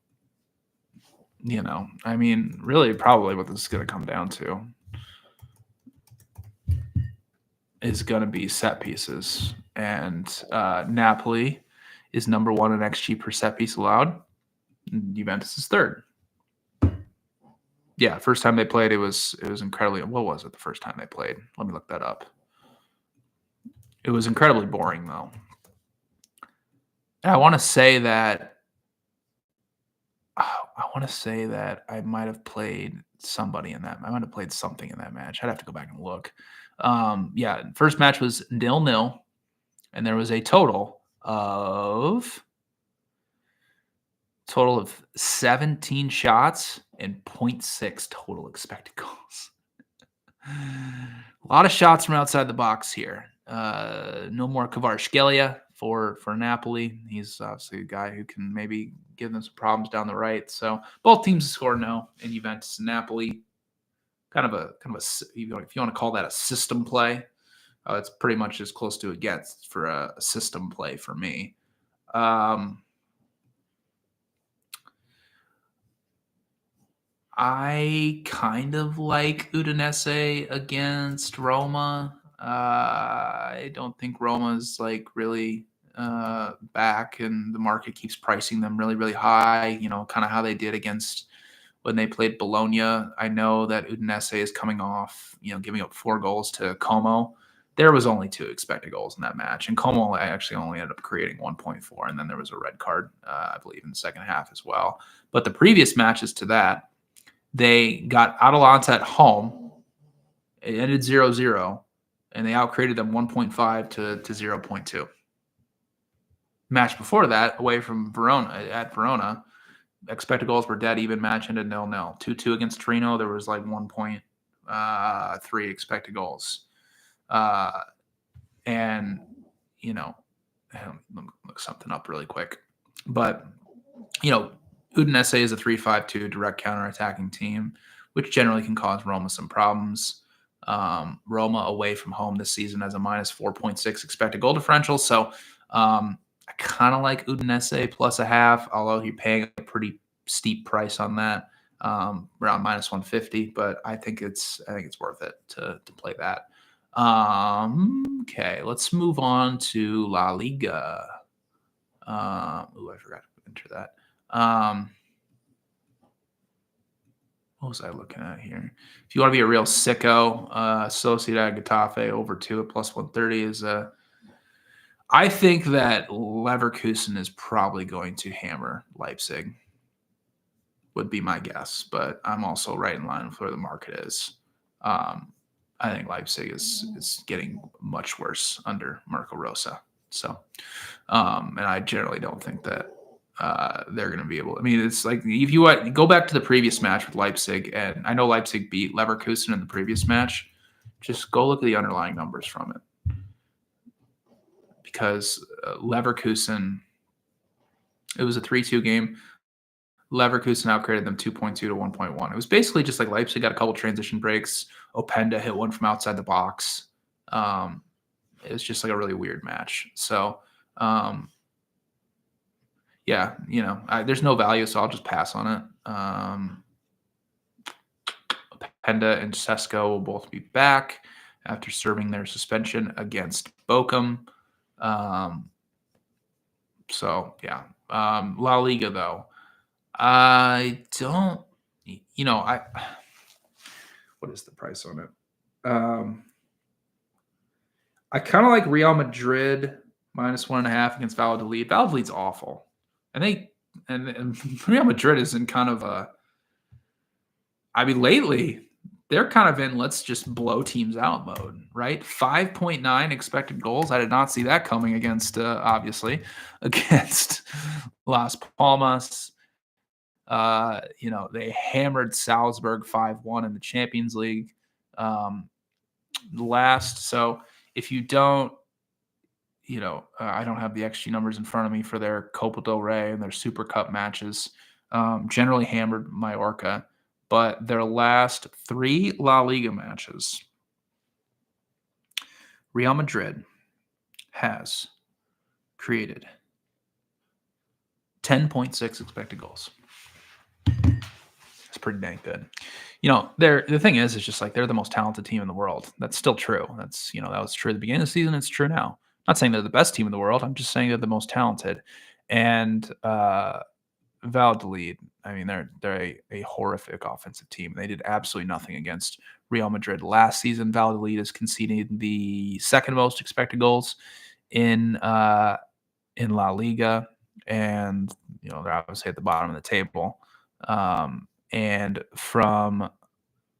Speaker 1: I mean, really probably what this is going to come down to is going to be set pieces. And Napoli is number 1 in XG per set piece allowed. And Juventus is 3rd. Yeah, first time they played, it was incredibly. What was it the first time they played? Let me look that up. It was incredibly boring, though. And I want to say that I might have played somebody in that. I might have played something in that match. I'd have to go back and look. First match was 0-0, and there was a total of 17 shots and 0.6 total expected goals. A lot of shots from outside the box here. No more Kvaratskhelia for Napoli. He's obviously a guy who can maybe give them some problems down the right. So both teams score no in Juventus and Napoli. Kind of a if you want to call that a system play, it's pretty much as close to it gets for a system play for me. I kind of like Udinese against Roma. I don't think Roma's like really back, and the market keeps pricing them really, really high. Kind of how they did against when they played Bologna. I know that Udinese is coming off, giving up 4 goals to Como. There was only 2 expected goals in that match, and Como actually only ended up creating 1.4, and then there was a red card, I believe, in the second half as well. But the previous matches to that, they got Atalanta at home. It ended 0-0, and they outcreated them 1.5 to 0.2. Match before that, away from Verona, expected goals were dead even. Match ended 0-0. 2-2 against Torino, there was like 1.3 expected goals. And, look something up really quick. But, Udinese is a 3-5-2 direct counterattacking team, which generally can cause Roma some problems. Roma away from home this season has a minus 4.6 expected goal differential. So I kind of like Udinese plus a half, although you're paying a pretty steep price on that, around minus 150. But I think it's worth it to play that. Okay, let's move on to La Liga. I forgot to enter that. What was I looking at here? If you want to be a real sicko, Sociedad Getafe over 2 at plus 130 is a I think that Leverkusen is probably going to hammer Leipzig, would be my guess, but I'm also right in line with where the market is. I think Leipzig is getting much worse under Marco Rosa. So, and I generally don't think that they're going to be able. I mean, it's like if you go back to the previous match with Leipzig, and I know Leipzig beat Leverkusen in the previous match. Just go look at the underlying numbers from it, because Leverkusen, it was a 3-2 game. Leverkusen outgraded them 2.2 to 1.1. It was basically just like Leipzig got a couple transition breaks. Openda hit one from outside the box. It was just like a really weird match. So, yeah, there's no value, so I'll just pass on it. Openda and Sesko will both be back after serving their suspension against Bochum. So, yeah. La Liga, though. I don't, what is the price on it? I kind of like Real Madrid -1.5 against Valladolid. Valladolid's awful. And Real Madrid is in kind of lately they're kind of in let's just blow teams out mode, right? 5.9 expected goals. I did not see that coming against, obviously, against Las Palmas. They hammered Salzburg 5-1 in the Champions League last. So if you don't, I don't have the XG numbers in front of me for their Copa del Rey and their Super Cup matches. Generally hammered Mallorca, but their last 3 La Liga matches, Real Madrid has created 10.6 expected goals. It's pretty dang good. The thing is, it's just like they're the most talented team in the world. That's still true. That's that was true at the beginning of the season. It's true now. I'm not saying they're the best team in the world. I'm just saying they're the most talented. And Valladolid, I mean, they're a horrific offensive team. They did absolutely nothing against Real Madrid last season. Valladolid is conceding the second most expected goals in La Liga, and they're obviously at the bottom of the table. And from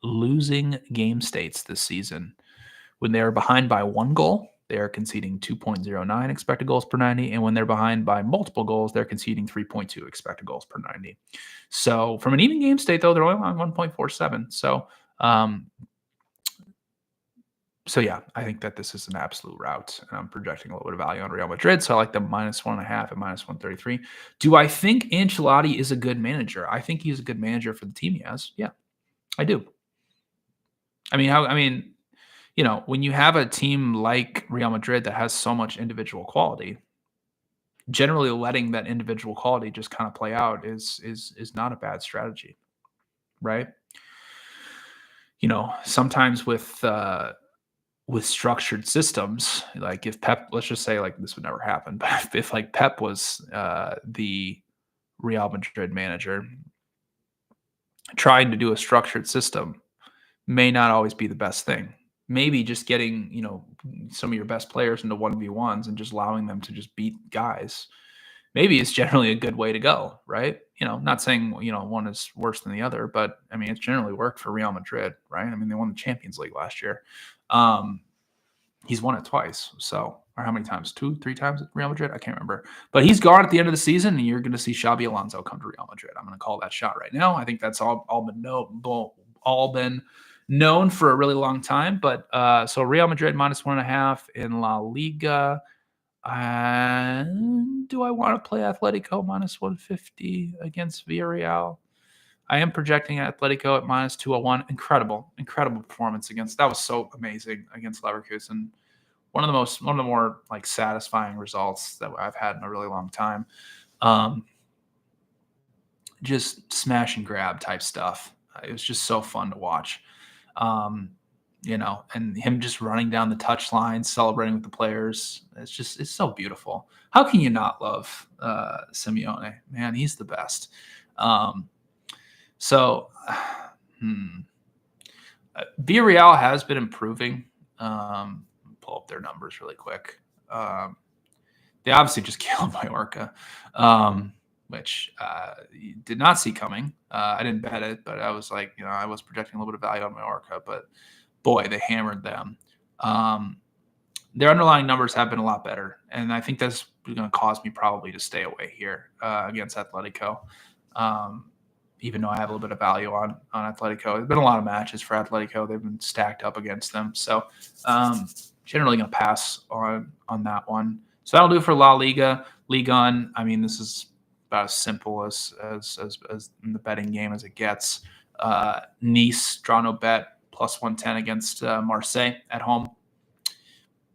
Speaker 1: losing game states this season, when they are behind by 1 goal, they are conceding 2.09 expected goals per 90. And when they're behind by multiple goals, they're conceding 3.2 expected goals per 90. So from an even game state, though, they're only on 1.47. So yeah, I think that this is an absolute rout, and I'm projecting a little bit of value on Real Madrid. So I like the -1.5 at -133. Do I think Ancelotti is a good manager? I think he's a good manager for the team he has. Yeah, I do. When you have a team like Real Madrid that has so much individual quality, generally letting that individual quality just kind of play out is not a bad strategy, right? Sometimes with structured systems, like if Pep, let's just say like this would never happen, but if like Pep was the Real Madrid manager, trying to do a structured system may not always be the best thing. Maybe just getting, some of your best players into 1v1s and just allowing them to just beat guys, maybe it's generally a good way to go, right? Not saying, one is worse than the other, but I mean, it's generally worked for Real Madrid, right? I mean, they won the Champions League last year. He's won it twice. So, or how many times? 2, 3 times at Real Madrid? I can't remember. But he's gone at the end of the season, and you're going to see Xabi Alonso come to Real Madrid. I'm going to call that shot right now. I think that's all been known for a really long time. But so Real Madrid -1.5 in La Liga. Do I want to play Atletico -150 against Villarreal? I am projecting Atletico at -201. Incredible performance against. That was so amazing against Leverkusen. One of the more like satisfying results that I've had in a really long time. Just smash and grab type stuff. It was just so fun to watch. And him just running down the touchline, celebrating with the players. It's so beautiful. How can you not love Simeone? Man, he's the best. Villarreal has been improving. Pull up their numbers really quick. They obviously just killed Mallorca, which did not see coming. I didn't bet it, but I was like, I was projecting a little bit of value on Mallorca, but boy, they hammered them. Their underlying numbers have been a lot better, and I think that's going to cause me probably to stay away here against Atletico. Even though I have a little bit of value on Atletico. There's been a lot of matches for Atletico. They've been stacked up against them. So generally going to pass on that one. So that'll do it for La Liga. Ligue 1, I mean, this is about as simple as in the betting game as it gets. Nice, draw no bet, plus 110 against Marseille at home.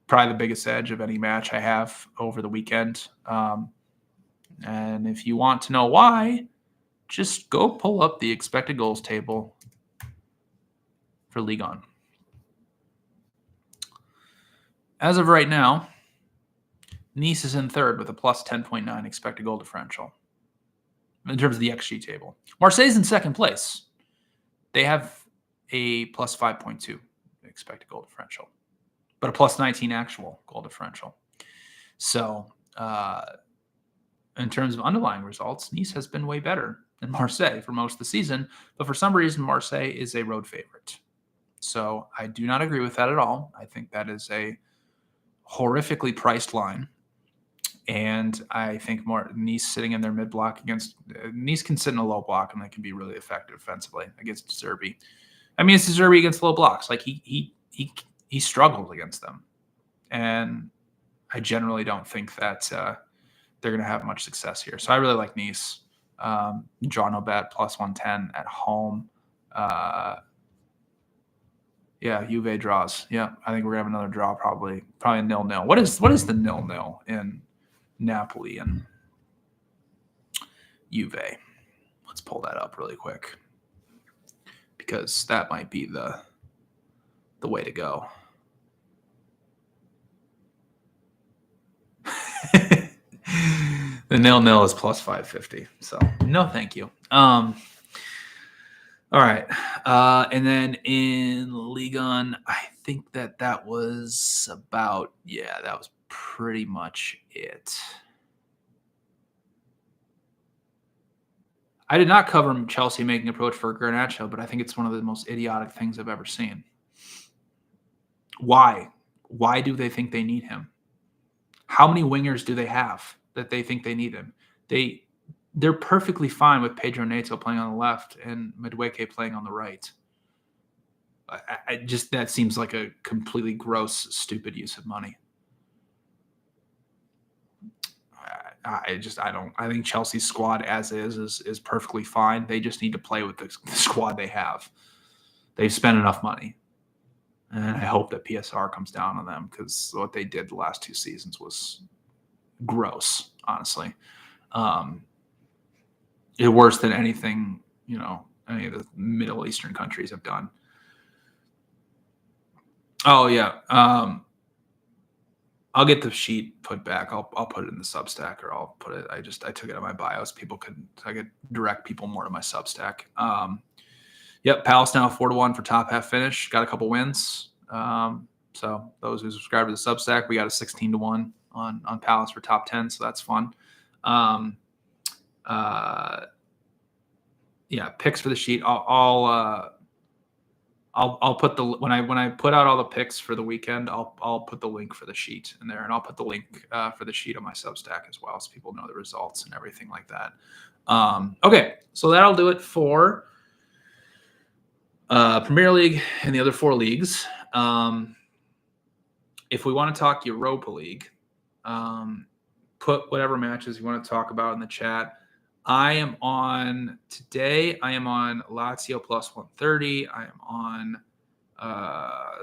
Speaker 1: Probably the biggest edge of any match I have over the weekend. And if you want to know why, just go pull up the expected goals table for Ligue 1. As of right now, Nice is in third with a plus 10.9 expected goal differential in terms of the XG table. Marseille's in second place. They have a plus 5.2 expected goal differential, but a plus 19 actual goal differential. So in terms of underlying results, Nice has been way better than Marseille for most of the season, but for some reason, Marseille is a road favorite. So I do not agree with that at all. I think that is a horrifically priced line. And I think Nice sitting in their mid block against Nice can sit in a low block and they can be really effective offensively against De Zerbi. I mean, it's De Zerbi against low blocks. Like he struggles against them, and I generally don't think that they're going to have much success here. So I really like Nice. Draw no bet plus 110 at home. Yeah, Juve draws. Yeah, I think we're gonna have another draw probably 0-0. What is the 0-0 in Napoli and Juve? Let's pull that up really quick because that might be the way to go. The 0-0 is plus 550. So no, thank you. All right. And then in Ligue 1, I think that was about, that was pretty much it. I did not cover Chelsea making approach for Garnacho, but I think it's one of the most idiotic things I've ever seen. Why? Why do they think they need him? How many wingers do they have that they think they need him? They're perfectly fine with Pedro Neto playing on the left and Madueke playing on the right. I just, that seems like a completely gross, stupid use of money. I think Chelsea's squad as is perfectly fine. They just need to play with the squad they have. They've spent enough money. And I hope that PSR comes down on them because what they did the last 2 seasons was gross, honestly. It's worse than anything, any of the Middle Eastern countries have done. Oh, yeah. I'll get the sheet put back. I'll put it in the Substack, or I'll put it. I took it on my bios. I could direct people more to my Substack. Yep, Palace now 4-1 for top half finish. Got a couple wins. So those who subscribe to the Substack, we got a 16-1 on Palace for top 10. So that's fun. Yeah, picks for the sheet. I'll put the when I put out all the picks for the weekend, I'll put the link for the sheet in there, and I'll put the link for the sheet on my Substack as well, so people know the results and everything like that. Okay, so that'll do it for Premier League and the other 4 leagues. If we want to talk Europa League, put whatever matches you want to talk about in the chat. I am on Lazio plus 130. I am on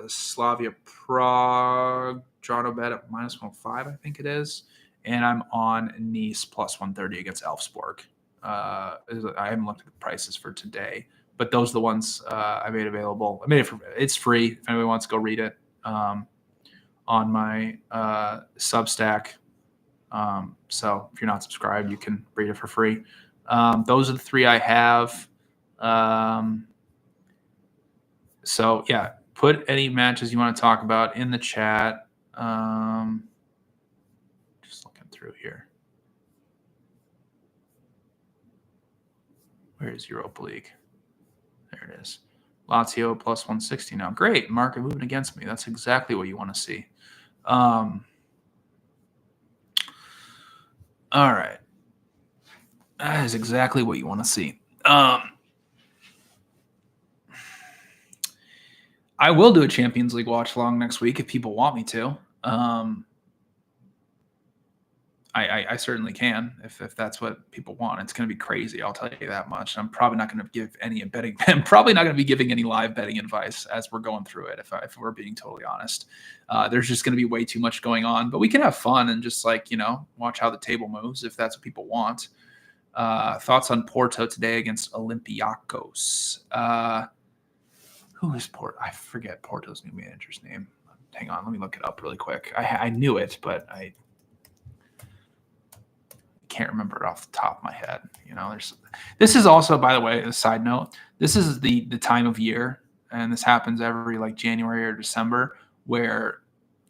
Speaker 1: Slavia Prague, draw no bet at minus 105, I think it is. And I'm on Nice plus 130 against Elfsborg. I haven't looked at the prices for today, but those are the ones I made available. I made it it's free if anybody wants to go read it on my Substack. So if you're not subscribed, you can read it for free. Those are the 3 I have. So yeah, put any matches you want to talk about in the chat. Just looking through here. Where is Europa League? There it is. Lazio plus 160 now. Great. Market moving against me. That's exactly what you want to see. All right. That is exactly what you want to see. I will do a Champions League watch along next week if people want me to. I certainly can if that's what people want. It's going to be crazy. I'll tell you that much. I'm probably not going to give any betting. I'm probably not going to be giving any live betting advice as we're going through it. If we're being totally honest, there's just going to be way too much going on. But we can have fun and just watch how the table moves if that's what people want. Thoughts on Porto today against Olympiacos? Who is Porto? I forget Porto's new manager's name. Hang on, let me look it up really quick. I knew it, but I can't remember it off the top of my head. This is also, by the way, a side note. This is the time of year, and this happens every January or December, where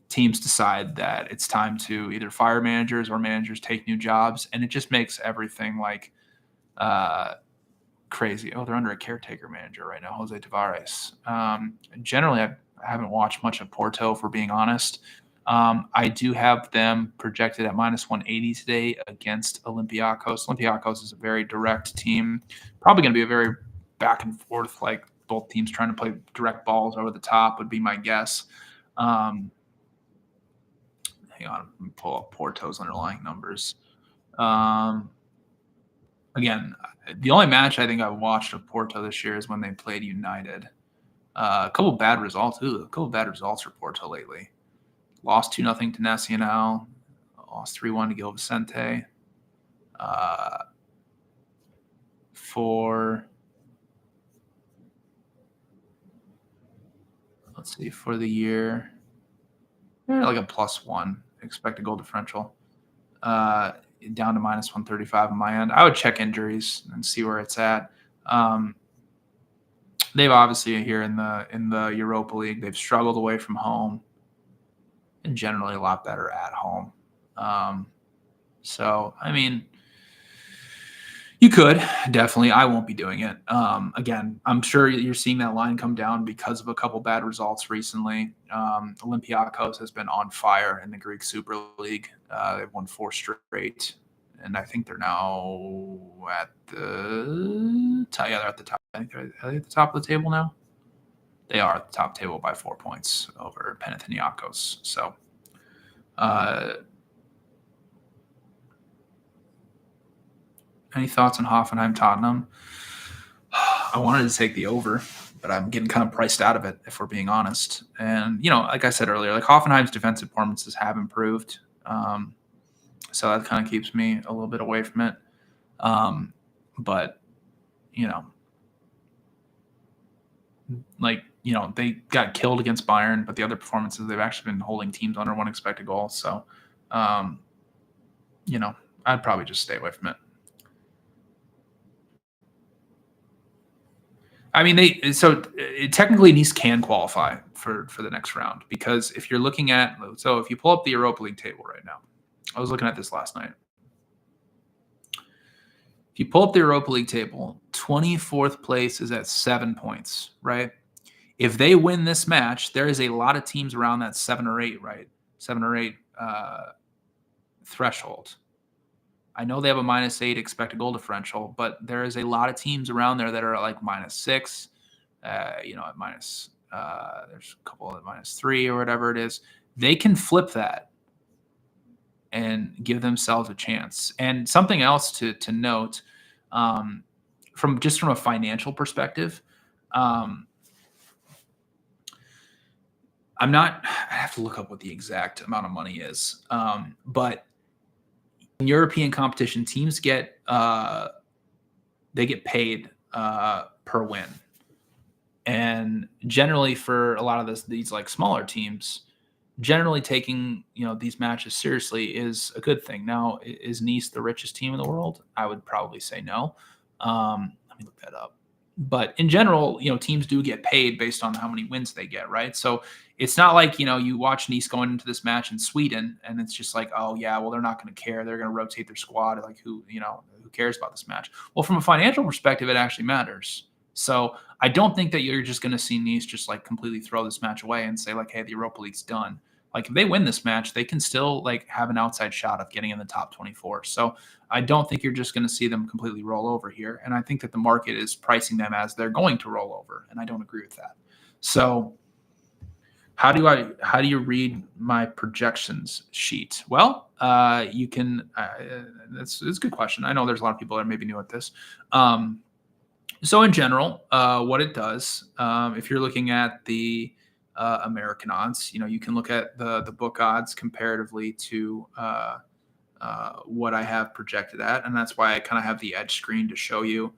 Speaker 1: teams decide that it's time to either fire managers or managers take new jobs, and it just makes everything crazy. Oh, they're under a caretaker manager right now, Jose Tavares. Generally, I haven't watched much of Porto, if we're being honest. I do have them projected at minus 180 today against Olympiacos. Olympiacos is a very direct team. Probably going to be a very back and forth, both teams trying to play direct balls over the top would be my guess. Hang on, let me pull up Porto's underlying numbers. Again, the only match I think I've watched of Porto this year is when they played United. A couple bad results. For Porto lately. Lost 2-0 to Nacional. Lost 3-1 to Gil Vicente. For the year, they're a +1 expected goal differential. Down to minus 135 on my end. I would check injuries and see where it's at. They've obviously here in the Europa League, they've struggled away from home and generally a lot better at home. So, I mean, you could definitely. I won't be doing it. Again, I'm sure you're seeing that line come down because of a couple bad results recently. Olympiacos has been on fire in the Greek Super League. They've won 4 straight, and I think they're now at the top. Yeah, they're at the top. I think they're at the top of the table now. They are at the top table by 4 points over Panathinaikos. So, any thoughts on Hoffenheim Tottenham? I wanted to take the over, but I'm getting kind of priced out of it, if we're being honest. And, like I said earlier, Hoffenheim's defensive performances have improved. So that kind of keeps me a little bit away from it. But, they got killed against Bayern, but the other performances, they've actually been holding teams under 1 expected goal. So, I'd probably just stay away from it. I mean, technically Nice can qualify for the next round, because if you're looking at, if you pull up the Europa League table right now, I was looking at this last night. If you pull up the Europa League table, 24th place is at 7 points, right? If they win this match, there is a lot of teams around that 7 or 8, right? 7 or 8 threshold. I know they have a -8 expected goal differential, but there is a lot of teams around there that are at -6, at minus, there's a couple at -3 or whatever it is. They can flip that and give themselves a chance. And something else to note, from a financial perspective, I have to look up what the exact amount of money is, but in European competition, teams get paid per win, and generally for a lot of these smaller teams, generally taking these matches seriously is a good thing. Now, is Nice the richest team in the world? I would probably say no. Let me look that up. But in general, teams do get paid based on how many wins they get, right? So it's not like, you watch Nice going into this match in Sweden and it's just like, oh yeah, well, they're not going to care. They're going to rotate their squad. Like who cares about this match? Well, from a financial perspective, it actually matters. So I don't think that you're just going to see Nice just like completely throw this match away and say like, hey, the Europa League's done. Like if they win this match, they can still like have an outside shot of getting in the top 24. So I don't think you're just going to see them completely roll over here. And I think that the market is pricing them as they're going to roll over. And I don't agree with that. So how do you read my projections sheet? Well, you can, that's a good question. I know there's a lot of people that are maybe new at this. So in general, what it does, if you're looking at the American odds, you can look at the book odds comparatively to what I have projected at. And that's why I kind of have the edge screen to show you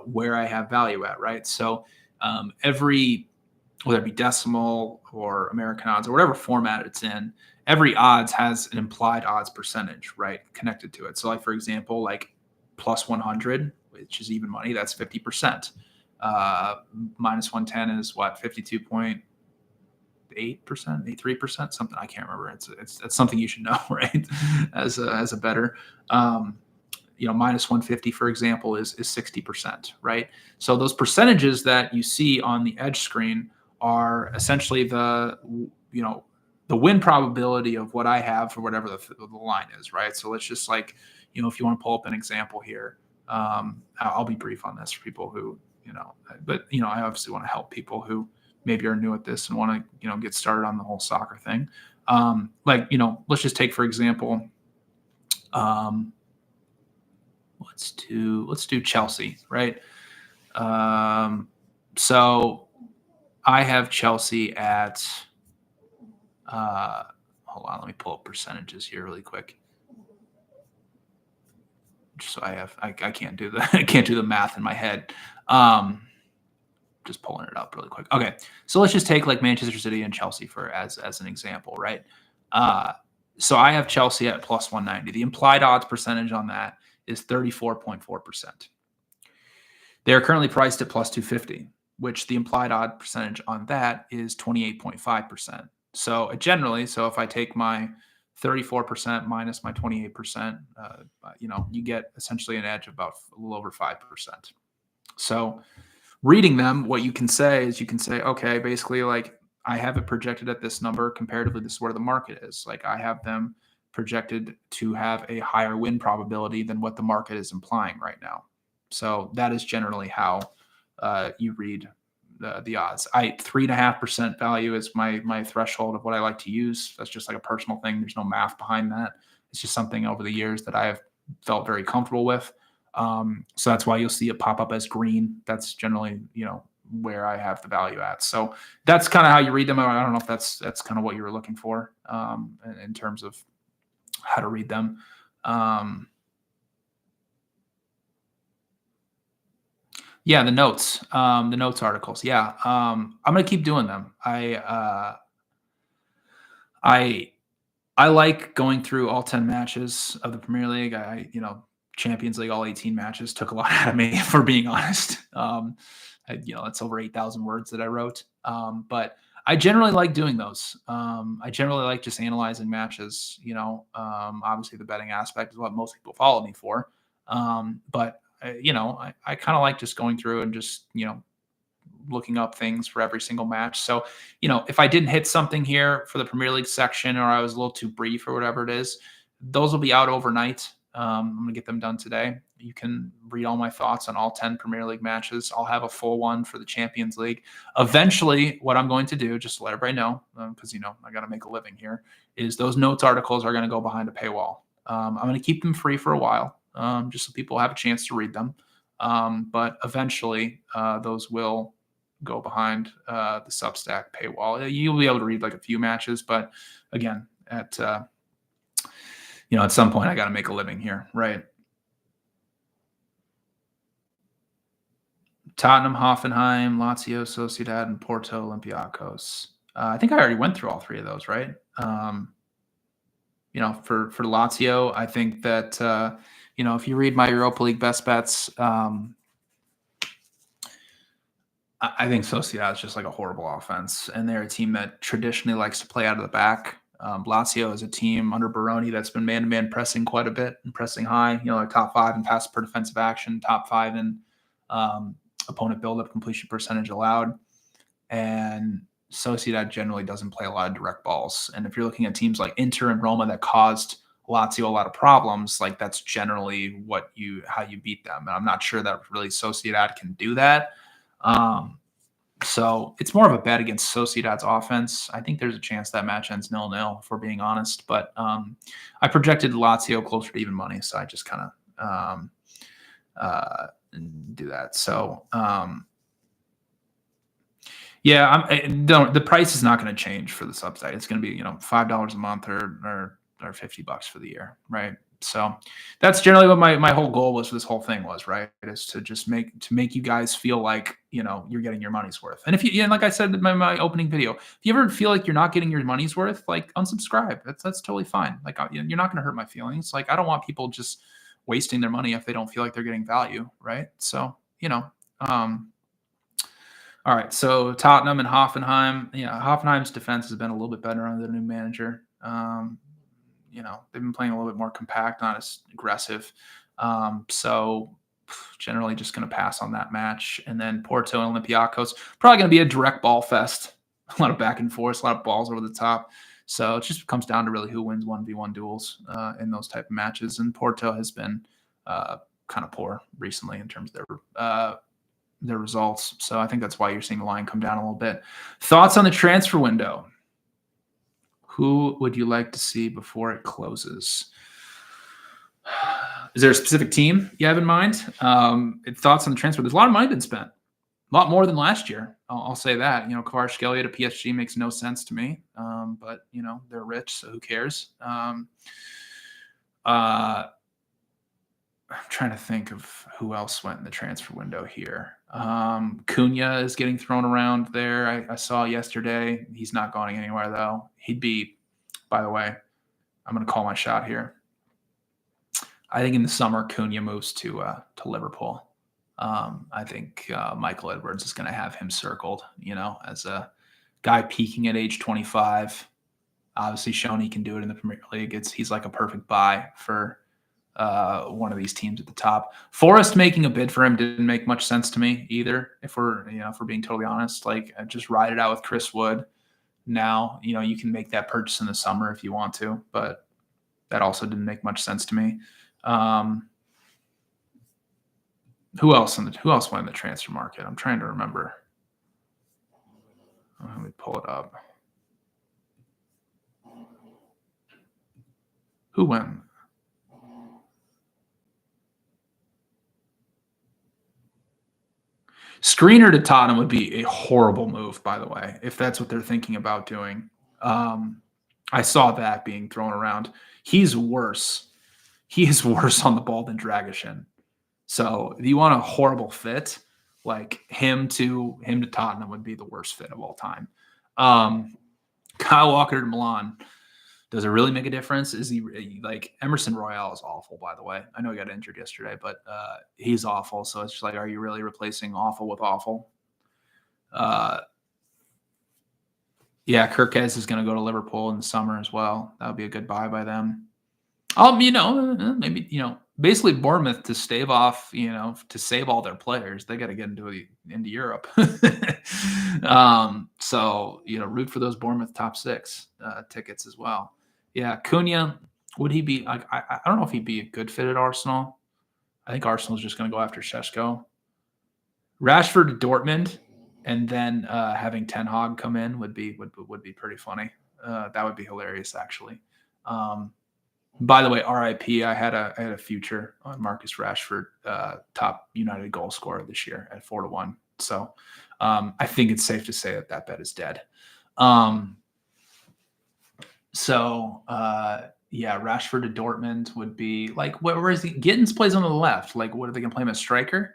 Speaker 1: where I have value at, right? So whether it be decimal or American odds or whatever format it's in, every odds has an implied odds percentage, right, connected to it. So like, for example, like plus 100, which is even money, that's 50%. Minus 110 is what, 52.8%, 83%, something, I can't remember. It's something you should know, right? As a better, minus 150, for example, is 60%, right? So those percentages that you see on the edge screen are essentially the win probability of what I have for whatever the line is, right? So let's just like, if you want to pull up an example here, I'll be brief on this for people who, but I obviously want to help people who maybe are new at this and want to, get started on the whole soccer thing. Let's just take, for example, let's do Chelsea, right? So I have Chelsea at, hold on, let me pull up percentages here really quick. Just so I can't do the math in my head. Just pulling it up really quick. Okay. So let's just take like Manchester City and Chelsea as an example, right? So I have Chelsea at plus 190. The implied odds percentage on that is 34.4%. They're currently priced at plus 250, which the implied odd percentage on that is 28.5%. So if I take my 34% minus my 28%, you get essentially an edge of about a little over 5%. So reading them, what you can say is okay, basically like I have it projected at this number. Comparatively, this is where the market is. Like I have them projected to have a higher win probability than what the market is implying right now. So that is generally how you read the odds. 3.5% value is my threshold of what I like to use. That's just like a personal thing. There's no math behind that. It's just something over the years that I have felt very comfortable with. So that's why you'll see it pop up as green. That's generally, where I have the value at. So that's kind of how you read them. I don't know if that's kind of what you were looking for in terms of how to read them. Yeah, the notes articles. Yeah. I'm going to keep doing them. I like going through all 10 matches of the Premier League. Champions League, all 18 matches took a lot out of me, for being honest. It's over 8,000 words that I wrote. But I generally like doing those. I generally like just analyzing matches. Obviously the betting aspect is what most people follow me for. But I kind of like just going through and just, looking up things for every single match. So, if I didn't hit something here for the Premier League section, or I was a little too brief or whatever it is, those will be out overnight. I'm going to get them done today. You can read all my thoughts on all 10 Premier League matches. I'll have a full one for the Champions League. Eventually, what I'm going to do, just to let everybody know, because, I got to make a living here, is those notes articles are going to go behind a paywall. I'm going to keep them free for a while, just so people have a chance to read them. But eventually, those will go behind the Substack paywall. You'll be able to read like a few matches, but again, at some point I got to make a living here, right? Tottenham, Hoffenheim, Lazio, Sociedad, and Porto Olympiacos. I think I already went through all three of those, right? For Lazio, I think that if you read my Europa League best bets, I think Sociedad is just like a horrible offense, and they're a team that traditionally likes to play out of the back. Lazio is a team under Baroni that's been man-to-man pressing quite a bit and pressing high. Like top 5 in pass per defensive action, top 5 in opponent build-up completion percentage allowed. And Sociedad generally doesn't play a lot of direct balls. And if you're looking at teams like Inter and Roma that caused Lazio a lot of problems, like that's generally how you beat them. And I'm not sure that really Sociedad can do that. So it's more of a bet against Sociedad's offense. I think there's a chance that match ends 0-0, if we're being honest. But I projected Lazio closer to even money, so I just kind of do that. So the price is not going to change for this upside. It's going to be $5 a month or $50 for the year, right? So that's generally what my whole goal was for this whole thing was, right? Is to just make you guys feel like, you're getting your money's worth. And and like I said in my opening video, if you ever feel like you're not getting your money's worth, like unsubscribe. That's totally fine. Like you're not going to hurt my feelings. Like I don't want people just wasting their money if they don't feel like they're getting value, right? So, all right, so Tottenham and Hoffenheim. Hoffenheim's defense has been a little bit better under the new manager. They've been playing a little bit more compact, not as aggressive. So generally just going to pass on that match. And then Porto and Olympiacos, probably going to be a direct ball fest. A lot of back and forth, a lot of balls over the top. So it just comes down to really who wins 1v1 duels in those type of matches. And Porto has been kind of poor recently in terms of their results. So I think that's why you're seeing the line come down a little bit. Thoughts on the transfer window? Who would you like to see before it closes? Is there a specific team you have in mind? Thoughts on the transfer? There's a lot of money been spent. A lot more than last year. I'll say that. Kvaratskhelia to PSG makes no sense to me. But, they're rich, so who cares? I'm trying to think of who else went in the transfer window here. Cunha is getting thrown around there. I saw yesterday. He's not going anywhere, though. He'd be, by the way, I'm going to call my shot here. I think in the summer, Cunha moves to Liverpool. I think Michael Edwards is going to have him circled, as a guy peaking at age 25. Obviously shown he can do it in the Premier League. He's like a perfect buy for one of these teams at the top. Forest making a bid for him didn't make much sense to me either. If we're being totally honest, like just ride it out with Chris Wood. Now, you can make that purchase in the summer if you want to, but that also didn't make much sense to me. Who else went in the transfer market? I'm trying to remember. Let me pull it up. Who went? Screener to Tottenham would be a horrible move, by the way, if that's what they're thinking about doing. I saw that being thrown around. He's worse. He is worse on the ball than Dragishin. So if you want a horrible fit, like him to Tottenham would be the worst fit of all time. Kyle Walker to Milan. Does it really make a difference? Is he like Emerson Royale is awful, by the way. I know he got injured yesterday, but he's awful. So it's just like, are you really replacing awful with awful? Yeah, Kirkez is going to go to Liverpool in the summer as well. That would be a good buy by them. Maybe basically Bournemouth to stave off, to save all their players, they got to get into Europe. So root for those Bournemouth top 6 tickets as well. Yeah, Cunha, would he be? I don't know if he'd be a good fit at Arsenal. I think Arsenal's just going to go after Šeško. Rashford to Dortmund, and then having Ten Hag come in would be pretty funny. That would be hilarious, actually. By the way, RIP, I had a future on Marcus Rashford, top United goal scorer this year at 4-1. So I think it's safe to say that bet is dead. Rashford to Dortmund would be like, where is he? Gittins plays on the left. Like, what are they going to play him as striker?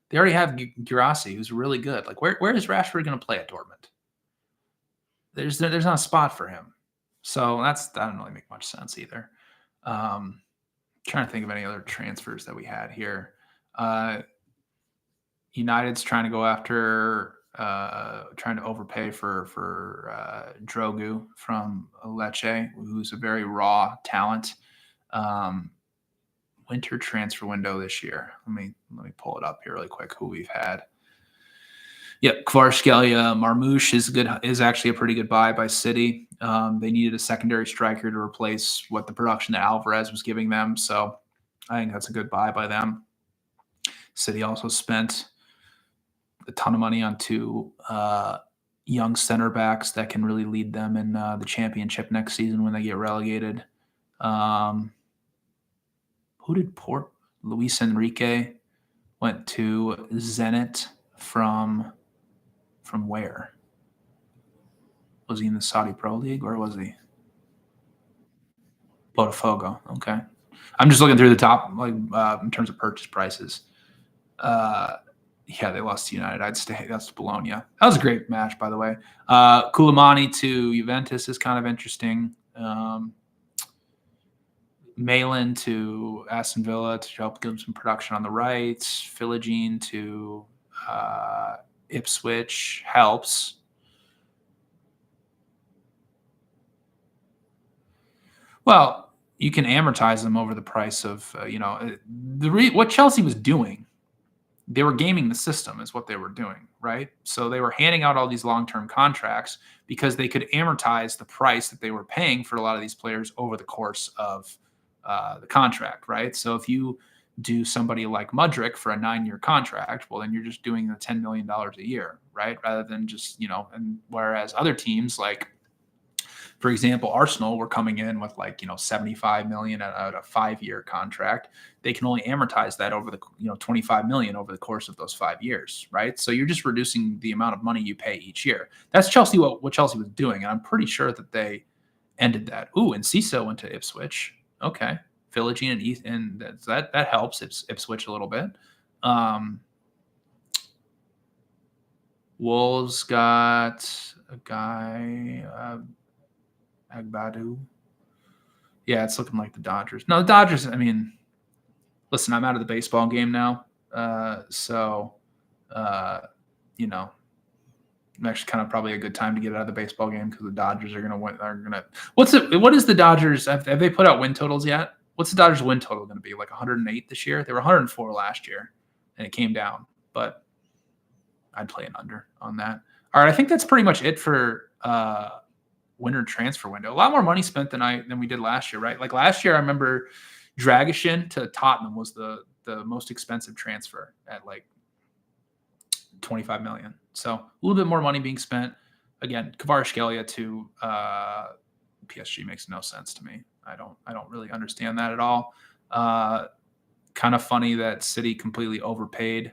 Speaker 1: They already have Guirassy, who's really good. Like, where is Rashford going to play at Dortmund? There's not a spot for him. So that doesn't really make much sense either. Trying to think of any other transfers that we had here. United's trying to go after trying to overpay for Drogu from Lecce, who's a very raw talent. Winter transfer window this year. Let me pull it up here really quick. Who we've had. Yep, Kvaratskhelia, Marmoush is actually a pretty good buy by City. They needed a secondary striker to replace what the production that Alvarez was giving them, so I think that's a good buy by them. City also spent a ton of money on two young center backs that can really lead them in the championship next season when they get relegated. Who did Luis Enrique went to Zenit from where? Was he in the Saudi Pro League or was he? Botafogo. Okay. I'm just looking through the top, in terms of purchase prices. Yeah, they lost to United. I'd stay. That's Bologna. That was a great match, by the way. Koulibaly to Juventus is kind of interesting. Malin to Aston Villa to help give them some production on the right. Philogene to Ipswich helps. Well, you can amortize them over the price of, what Chelsea was doing. They were gaming the system is what they were doing, right? So they were handing out all these long-term contracts because they could amortize the price that they were paying for a lot of these players over the course of the contract, right? So if you do somebody like Mudryk for a 9-year contract, well, then you're just doing the $10 million a year, right? Rather than just, and whereas other teams like, for example, Arsenal were coming in with 75 million at a 5-year contract. They can only amortize that over the 25 million over the course of those 5 years, right? So you're just reducing the amount of money you pay each year. That's Chelsea what Chelsea was doing, and I'm pretty sure that they ended that. Ooh, and Ciso went to Ipswich. Okay, Philogene and that helps Ipswich a little bit. Wolves got a guy. Agbadu. Yeah, it's looking like the Dodgers. No, the Dodgers, listen, I'm out of the baseball game now. Actually kind of probably a good time to get out of the baseball game because the Dodgers are going to win. What is the Dodgers? Have they put out win totals yet? What's the Dodgers win total going to be? 108 this year? They were 104 last year and it came down, but I'd play an under on that. All right. I think that's pretty much it for, winter transfer window. A lot more money spent than we did last year, right? Like last year, I remember Dragishin to Tottenham was the most expensive transfer at 25 million. So a little bit more money being spent. Again, Kvaratskhelia to PSG makes no sense to me. I don't really understand that at all. Kind of funny that City completely overpaid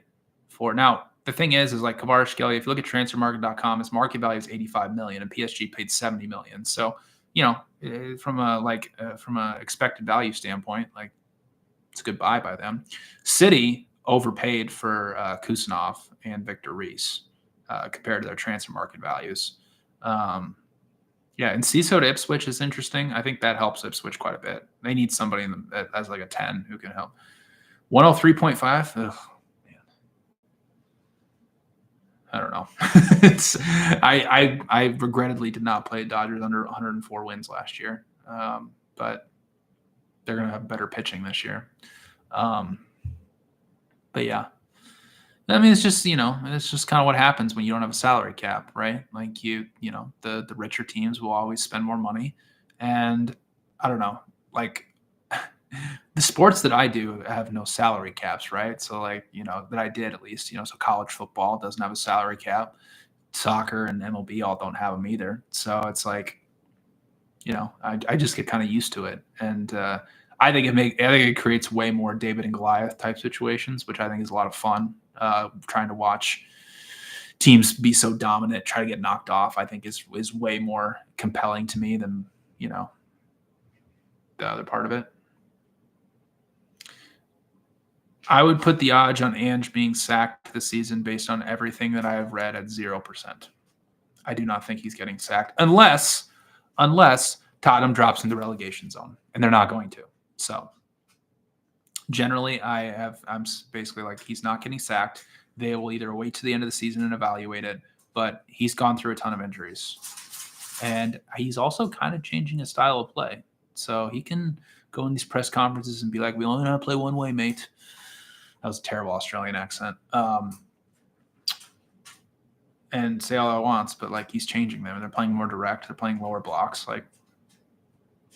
Speaker 1: for now. The thing is Kvaratskhelia, if you look at transfermarket.com, his market value is 85 million and PSG paid 70 million. So, from a expected value standpoint, it's a good buy by them. City overpaid for Kusanov and Victor Reis compared to their transfer market values. And Ciso to Ipswich is interesting. I think that helps Ipswich quite a bit. They need somebody as a 10 who can help. 103.5. I don't know. I regrettably did not play Dodgers under 104 wins last year, but they're going to have better pitching this year. But yeah, it's just it's just kind of what happens when you don't have a salary cap, right? The richer teams will always spend more money, and I don't know, the sports that I do have no salary caps, right? So that I did at least, so college football doesn't have a salary cap. Soccer and MLB all don't have them either. So it's I just get kind of used to it. And I think it creates way more David and Goliath type situations, which I think is a lot of fun. Trying to watch teams be so dominant, try to get knocked off, I think is way more compelling to me than, the other part of it. I would put the odds on Ange being sacked this season based on everything that I have read at 0%. I do not think he's getting sacked unless Tottenham drops in the relegation zone, and they're not going to. So generally, I'm basically he's not getting sacked. they will either wait to the end of the season and evaluate it, but he's gone through a ton of injuries. And he's also kind of changing his style of play. So he can go in these press conferences and be like, we only know how to play one way, mate. That was a terrible Australian accent. And say all I wants, but like he's changing them. They're playing more direct. They're playing lower blocks. Like,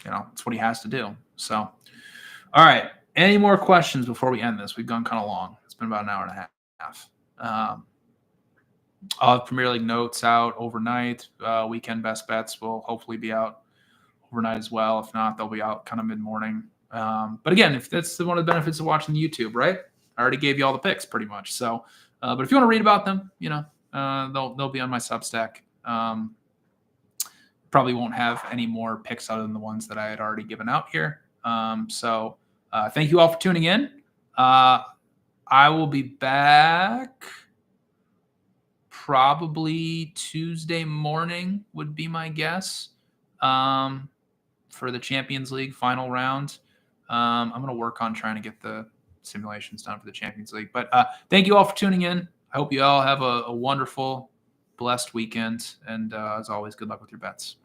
Speaker 1: it's what he has to do. So, all right. Any more questions before we end this? We've gone kind of long. It's been about an hour and a half. I'll have Premier League notes out overnight. Weekend best bets will hopefully be out overnight as well. If not, they'll be out kind of mid-morning. But again, if that's one of the benefits of watching YouTube, right? I already gave you all the picks pretty much. So, but if you want to read about them, they'll be on my Substack. Probably won't have any more picks other than the ones that I had already given out here. So thank you all for tuning in. I will be back probably Tuesday morning would be my guess for the Champions League final round. I'm going to work on trying to get the simulations done for the Champions League. But thank you all for tuning in. I hope you all have a wonderful, blessed weekend. And as always, good luck with your bets.